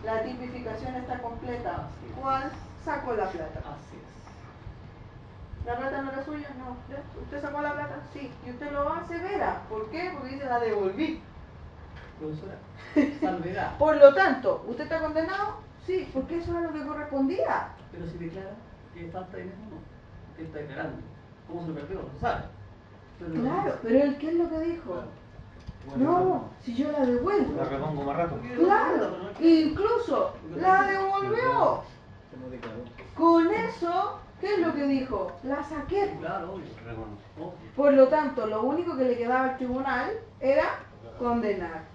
la tipificación está completa. ¿Cuál sacó la plata? Así es. ¿La plata no era suya? No. ¿Usted sacó la plata? Sí. Y usted lo asevera. ¿Por qué? Porque dice la devolví. Profesora, salvedad. Por lo tanto, ¿usted está condenado? Sí, porque eso era lo que correspondía. Pero si declara que falta dinero, no. ¿Qué está declarando? ¿Cómo se lo perdió? No se sabe. Pero Claro, pero él, ¿qué es lo que dijo? No, si yo la devuelvo. La repongo más rato. Claro, incluso la devolvió. Con eso, ¿qué es lo que dijo? La saqué. Claro, obvio. Reconozco. Por lo tanto, lo único que le quedaba al tribunal era condenar.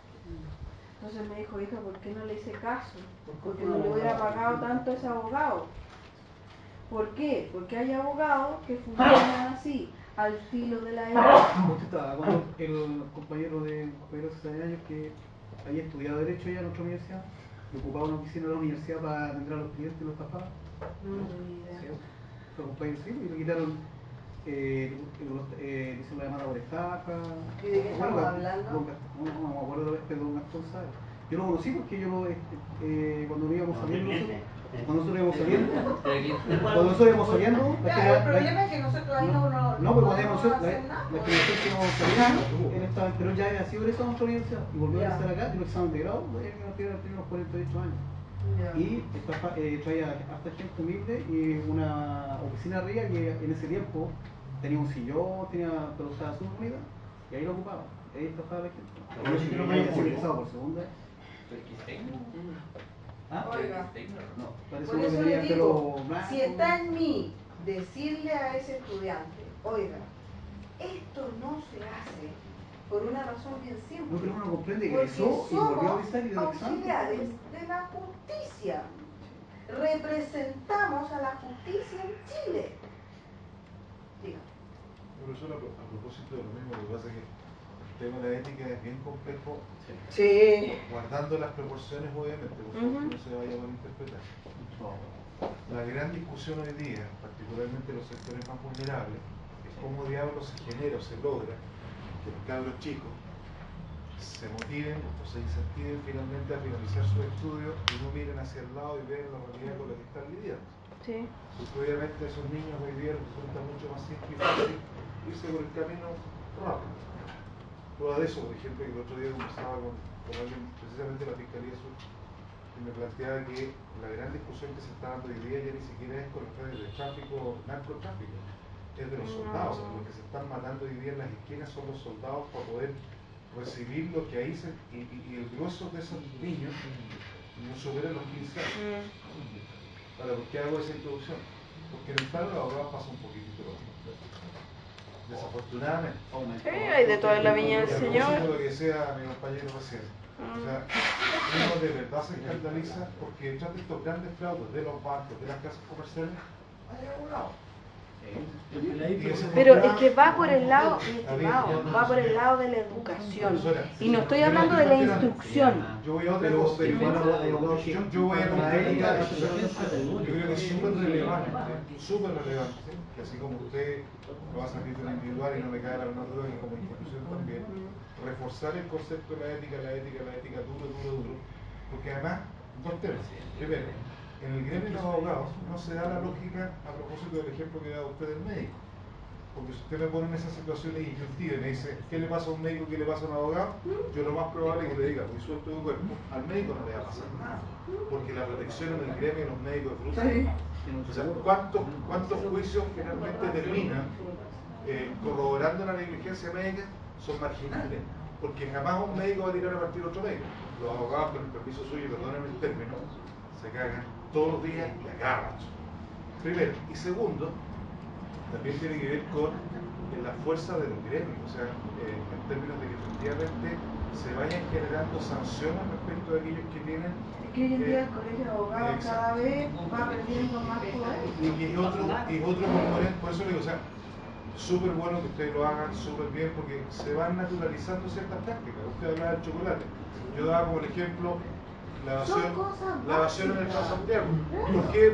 Entonces me dijo, hija, ¿por qué no le hice caso? Porque no le hubiera pagado tanto a ese abogado. ¿Por qué? Porque hay abogados que funcionan así, al filo de la época. Usted estaba cuando el compañero de 6 años que había estudiado Derecho ya en otra universidad, y ocupaba una oficina de la universidad para atender a los clientes y los estafaban. No tenía idea. Sí, fue compañero sí, y le quitaron, hicieron la demanda por estafa. ¿Y de qué estamos hablando? No me acuerdo de Don Gastón Sáez. Yo lo conocí porque yo cuando íbamos saliendo, cuando nosotros íbamos saliendo, Ya, el problema es que nosotros ahí no pero podemos hacer nada. la generación que íbamos saliendo, él estaba, pero ya había sido egresado a nuestra universidad y volvió a estar acá, dio el examen de grado, que nos tiene unos 48 años. Ya. Y traía hasta gente humilde y una oficina arriba que en ese tiempo tenía un sillón, pero usaba su unidad y ahí lo ocupaba. Ahí estafaba la gente. Y yo sí no me había sido egresado por segunda vez. ¿Ah? Oiga, No, parece por uno eso que le tenía el digo, pelo blanco. si está en mí decirle a ese estudiante, oiga, esto no se hace por una razón bien simple. No, pero uno comprende que Porque egresó y volvió a somos avisar y dio el examen. auxiliares de la justicia. Representamos a la justicia en Chile. Diga. Profesor, a propósito de lo mismo, lo que pasa es que el tema de la ética es bien complejo, Sí. guardando las proporciones obviamente, por favor, que no se vaya a malinterpretar. La gran discusión hoy día, particularmente los sectores más vulnerables, es cómo diablos se genera o se logra que los cabros chicos se motiven o se incentiven finalmente a finalizar sus estudios y no miren hacia el lado y vean la realidad con la que están lidiando. Sí. Porque obviamente a esos niños hoy día les resulta mucho más simple y fácil irse por el camino rápido. Prueba de eso, por ejemplo, que el otro día conversaba con alguien precisamente de la Fiscalía Sur y me planteaba que la gran discusión que se está dando hoy día ya ni siquiera es con los redes de tráfico, narcotráfico, es de los soldados. O sea, los que se están matando hoy día en las esquinas son los soldados para poder recibir lo que ahí y el grueso de esos niños no supera los 15 años. Ahora, ¿por qué hago esa introducción? Porque en el paro de abogados pasa un poquitito lo mismo. Desafortunadamente. Sí, hay de todo en la viña del Señor. Lo que decía mi compañero recién. O sea, uno de verdad se escandaliza porque detrás de estos grandes fraudes de los bancos, de las casas comerciales, hay abogados. Pero es que va por el lado, mi estimado, va por el lado de la educación. Y no estoy hablando de la instrucción. Yo voy a otra cosa. Yo voy a la ética. Yo creo que es súper relevante, que así como usted lo hace a título individual y no me cae la menor duda que como institución también, reforzar el concepto de la ética duro, porque además, dos temas. Primero, en el gremio de los abogados no se da la lógica a propósito del ejemplo que da usted del médico. Porque si usted me pone en esa situación disyuntiva y me dice, ¿qué le pasa a un médico, qué le pasa a un abogado? Yo lo más probable es que le diga, muy suelto de cuerpo, al médico no le va a pasar nada. Porque la protección en el gremio de los médicos es brutal. O sea, ¿cuántos juicios finalmente terminan corroborando la negligencia médica? Son marginales. Porque jamás un médico va a tirar a partir otro médico. Los abogados, con el permiso suyo, perdónenme el término, se cagan todos los días y a cada rato. Primero. Y segundo, también tiene que ver con la fuerza del gremio, o sea, en términos de que efectivamente se vayan generando sanciones respecto a aquellos que tienen. Es que hoy en día el colegio de abogados cada vez va perdiendo más poder. Y otro componente, por eso le digo, o sea, súper bueno que ustedes lo hagan súper bien porque se van naturalizando ciertas prácticas. Usted hablaba del chocolate. Yo daba como el ejemplo la evasión en el Paso Santiago.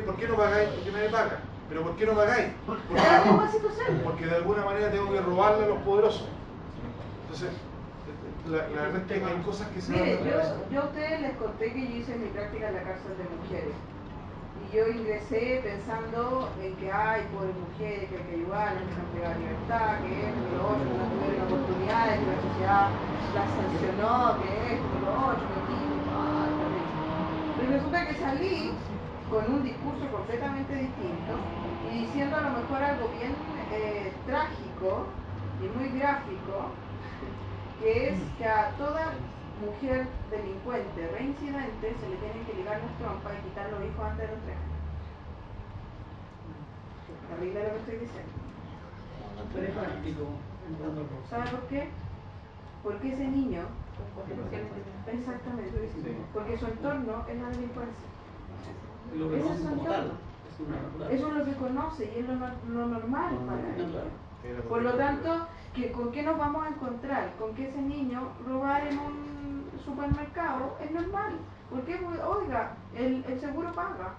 ¿Por qué no pagáis? Porque nadie paga. ¿Pero por qué no pagáis? Porque de alguna manera tengo que robarle a los poderosos. Entonces, la verdad es que hay cosas que se Mire, van yo a ustedes les conté que yo hice mi práctica en la cárcel de mujeres. Y yo ingresé pensando en que hay pobres mujeres, que hay que ayudarlas, que están privadas de libertad, que esto, que lo otro, que no tuvieron oportunidades, que la sociedad las sancionó, que esto, que lo otro, que aquí, terrible. Pero resulta que salí con un discurso completamente distinto y diciendo a lo mejor algo bien trágico y muy gráfico, que es que a toda mujer delincuente reincidente se le tienen que ligar las trompas y quitar los hijos antes de los 3 años. Terrible lo que estoy diciendo. Pero es práctico. ¿Sabe por qué? Porque ese niño, exactamente, porque su entorno es la delincuencia. Ese es su entorno. Eso es lo que conoce y es lo normal para él. Por lo tanto, ¿con qué nos vamos a encontrar? Con que ese niño robar en un supermercado es normal. Porque, oiga, el seguro paga.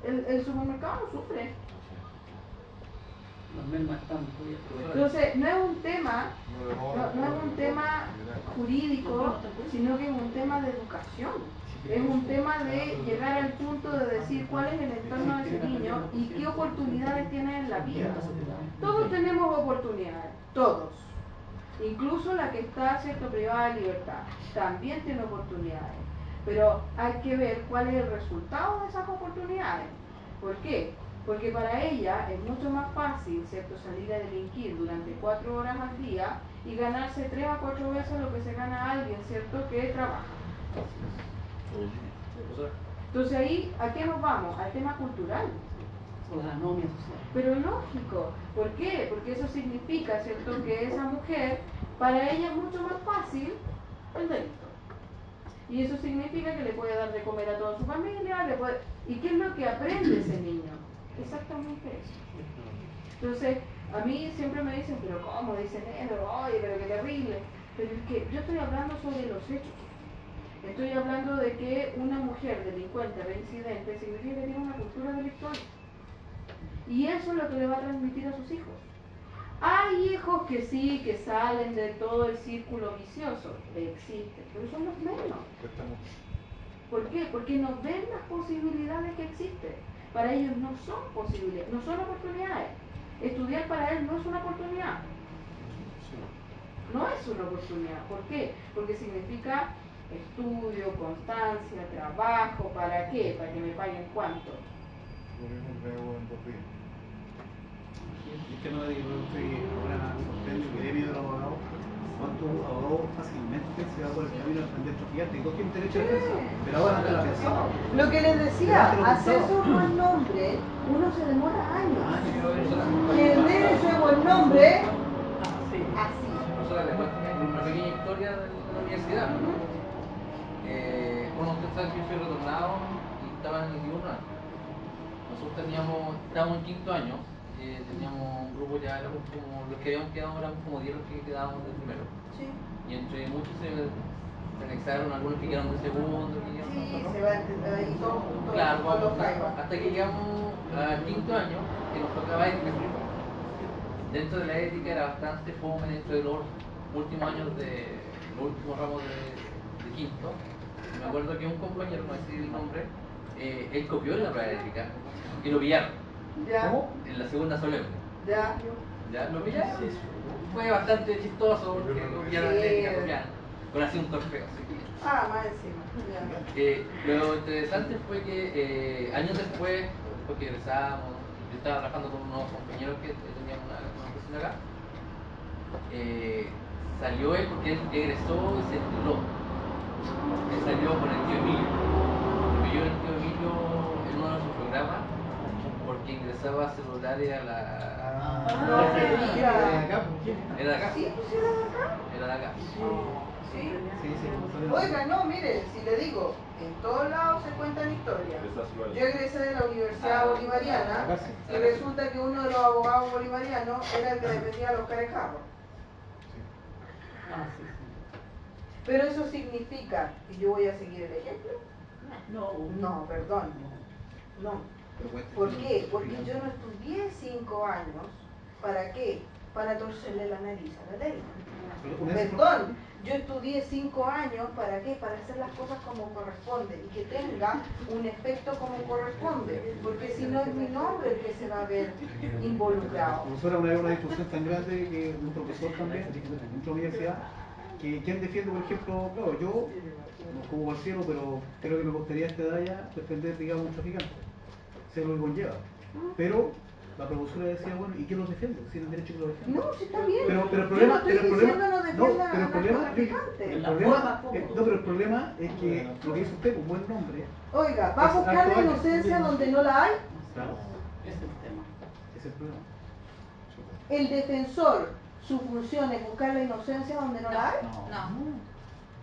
El supermercado no sufre. Entonces, no es un tema, no es un tema jurídico, sino que es un tema de educación. Es un tema de llegar al punto de decir cuál es el entorno de ese niño y qué oportunidades tiene en la vida. Todos tenemos oportunidades, todos. Incluso la que está, ¿cierto?, privada de libertad, también tiene oportunidades. Pero hay que ver cuál es el resultado de esas oportunidades. ¿Por qué? Porque para ella es mucho más fácil, ¿cierto?, salir a delinquir durante 4 horas al día y ganarse 3 a 4 veces lo que se gana alguien, ¿cierto?, que trabaja. Entonces ahí, ¿a qué nos vamos? Al tema cultural. Pero lógico. ¿Por qué? Porque eso significa, ¿cierto?, que esa mujer, para ella es mucho más fácil el delito. Y eso significa que le puede dar de comer a toda su familia, ¿y qué es lo que aprende ese niño? Exactamente eso. Entonces, a mí siempre me dicen, pero ¿cómo? Dicen eso, oye, pero qué terrible. Pero es que yo estoy hablando sobre los hechos. Estoy hablando de que una mujer delincuente, reincidente, significa que tiene una cultura delictual. Y eso es lo que le va a transmitir a sus hijos. Hay hijos que sí, que salen de todo el círculo vicioso, existen, pero son los menos. ¿Por qué? Porque no ven las posibilidades que existen. Para ellos no son posibilidades, no son oportunidades. Estudiar para él no es una oportunidad. No es una oportunidad. ¿Por qué? Porque significa estudio, constancia, trabajo. ¿Para qué? ¿Para que me paguen cuánto? Lo mismo que hago en 2 días. Es que no me digo que ahora sorprende el gremio de los abogados. ¿Cuántos abogados fácilmente se va por el camino de aprender traficante? Y todos tienen derecho a defensa, pero ahora antes la pensaba. Lo que les decía, hacerse un buen nombre, uno se demora años. Tener ese buen nombre, así. Una pequeña historia de la universidad. Bueno, usted sabe que yo soy retornado y estaba en el 21 años. Nosotros estábamos en 5º año, teníamos un grupo, ya éramos como los que habíamos quedado, éramos como 10 los que quedábamos del primero. Sí. Y entre muchos se anexaron, algunos que quedaron del segundo, Sí, se va ahí todos juntos. Claro, hasta que llegamos al 5º año, que nos tocaba ética. Dentro de la ética era bastante fome dentro de los últimos años los últimos ramos de 5º. Me acuerdo que un compañero, no decir el nombre, él copió en la prueba de ética y lo pillaron. ¿Ya? En la segunda solemne. ¿Ya? ¿Ya? Lo pillaron. Fue bastante chistoso porque copiaron la ética, copiaron. Con así un torpeo. Más encima. Lo interesante fue que años después que egresábamos, yo estaba trabajando con unos compañeros que tenían una oficina acá. Salió él porque él egresó y se tituló. Él salió con el tío Emilio. Porque yo el tío Emilio en uno de sus programas, porque que ingresaba celulares a la... No, Era de acá, ¿Era de acá? Sí, pues era de acá. Era de acá. Sí. sí. Oiga, no, mire, si le digo, en todos lados se cuentan historias. Yo egresé de la Universidad Bolivariana y resulta que uno de los abogados bolivarianos era el que defendía a los carejarros. Ah, sí. Pero eso significa que yo voy a seguir el ejemplo. No. No, perdón. No. ¿Por qué? Porque yo no estudié 5 años. ¿Para qué? Para torcerle la nariz a la ley. Perdón, yo estudié 5 años, ¿para qué? Para hacer las cosas como corresponde y que tenga un efecto como corresponde, porque si no es mi nombre el que se va a ver involucrado. Nosotros una vez una discusión tan grande que un profesor también de nuestra universidad, que quien defiende, por ejemplo, claro, yo no como cielo, pero creo que me gustaría a esta edad ya defender, digamos, un traficante. Sé lo que conlleva. Pero la profesora decía, bueno, ¿y quién los defiende? Si el derecho que los defiende. No, si está bien. Pero el Yo problema, no estoy diciendo no defienda pero el a problema, narcotraficantes. pero el problema es que lo que dice usted, un buen nombre. Oiga, ¿va a buscar la inocencia donde no la hay? Claro. Ese es el tema. Ese es el problema. El defensor, su función es buscar la inocencia donde no la hay.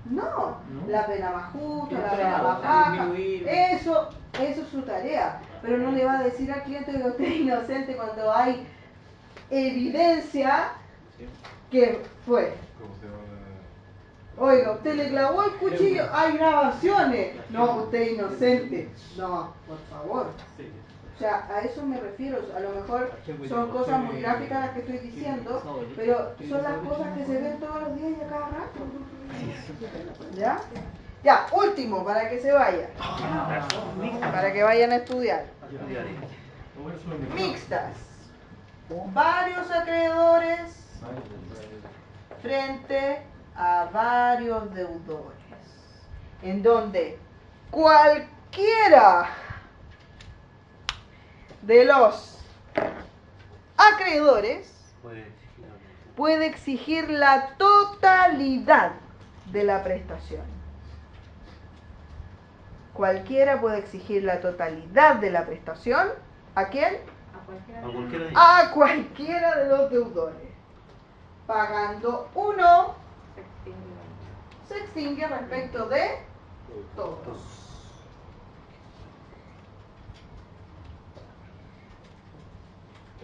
No, la pena más justa, la pena más baja, eso es su tarea. Pero no le va a decir al cliente que usted es inocente cuando hay evidencia que fue. Oiga, usted le clavó el cuchillo, hay grabaciones. No, usted es inocente. No, por favor. O sea, a eso me refiero. A lo mejor son cosas muy gráficas las que estoy diciendo, pero son las cosas que se ven todos los días y a cada rato. ¿Ya? Ya, último, para que se vayan. Para que vayan a estudiar. Mixtas. Varios acreedores frente a varios deudores. En donde cualquiera de los acreedores puede exigir la totalidad de la prestación. Cualquiera puede exigir la totalidad de la prestación. ¿A quién? A cualquiera de los deudores. Pagando uno, se extingue respecto de todos.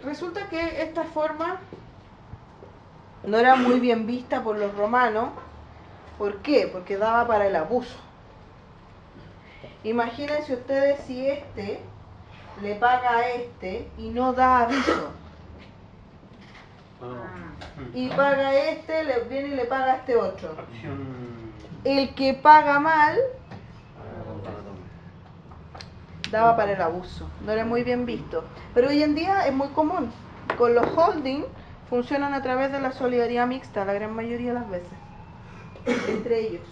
Resulta que esta forma no era muy bien vista por los romanos. ¿Por qué? Porque daba para el abuso. Imagínense ustedes si este le paga a este y no da aviso. Y paga a este, le viene y le paga a este otro. El que paga mal daba para el abuso. No era muy bien visto. Pero hoy en día es muy común. Con los holding funcionan a través de la solidaridad mixta, la gran mayoría de las veces. Entre ellos.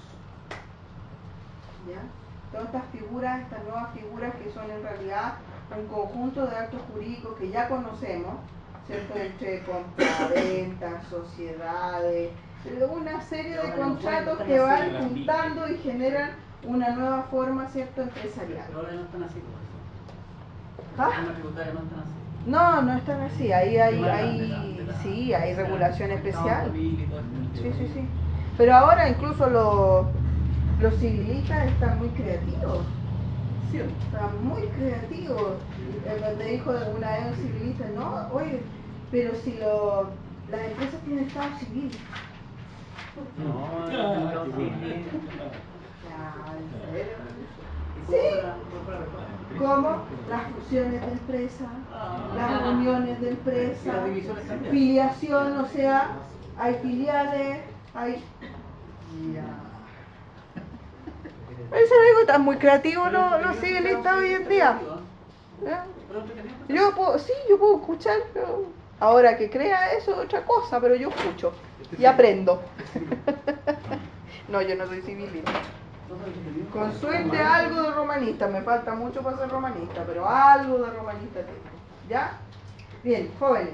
¿Ya? Todas estas figuras, estas nuevas figuras que son en realidad un conjunto de actos jurídicos que ya conocemos, ¿cierto? Entre compraventas, sociedades, una serie de contratos que van juntando y generan una nueva forma, ¿cierto?, empresarial. Pero ahora no están así. ¿Ah? Las tributarias no están así. No, no están así. Ahí hay regulación especial. Sí. Pero ahora incluso los civilistas están muy creativos. Sí, están muy creativos. Me dijo alguna vez un civilista, no, oye, pero si las empresas tienen estado civil. Sí, como las fusiones de empresa, las reuniones de empresa, filiación, o sea, hay filiales, hay... Eso digo, están muy creativos los civilistas hoy en día. Yo puedo escuchar, pero ahora que crea eso es otra cosa, pero yo escucho y aprendo. No, yo no soy civilista. Con suerte algo de romanista, me falta mucho para ser romanista, pero algo de romanista tengo. ¿Ya? Bien, jóvenes,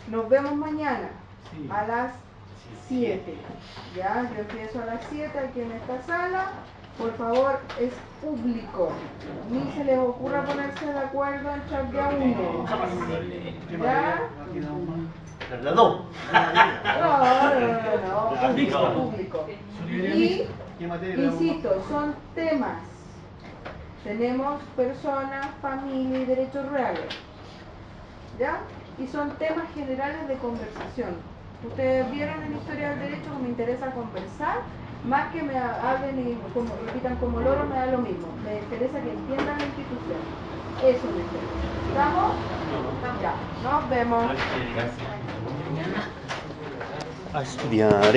nos vemos mañana a las 7. Ya, yo empiezo a las 7 aquí en esta sala Por favor, es público. Ni se les ocurra ponerse de acuerdo en chat de a uno. ¿Ya? ¿Verdad? No. No, público. Y, insisto, son temas. Tenemos personas, familia y derechos reales. ¿Ya? Y son temas generales de conversación. Ustedes vieron en Historia del Derecho que me interesa conversar, más que me hablen y como, repitan como loro, me da lo mismo. Me interesa que entiendan la institución. Eso me interesa. ¿Estamos? Ya, nos vemos. A estudiar.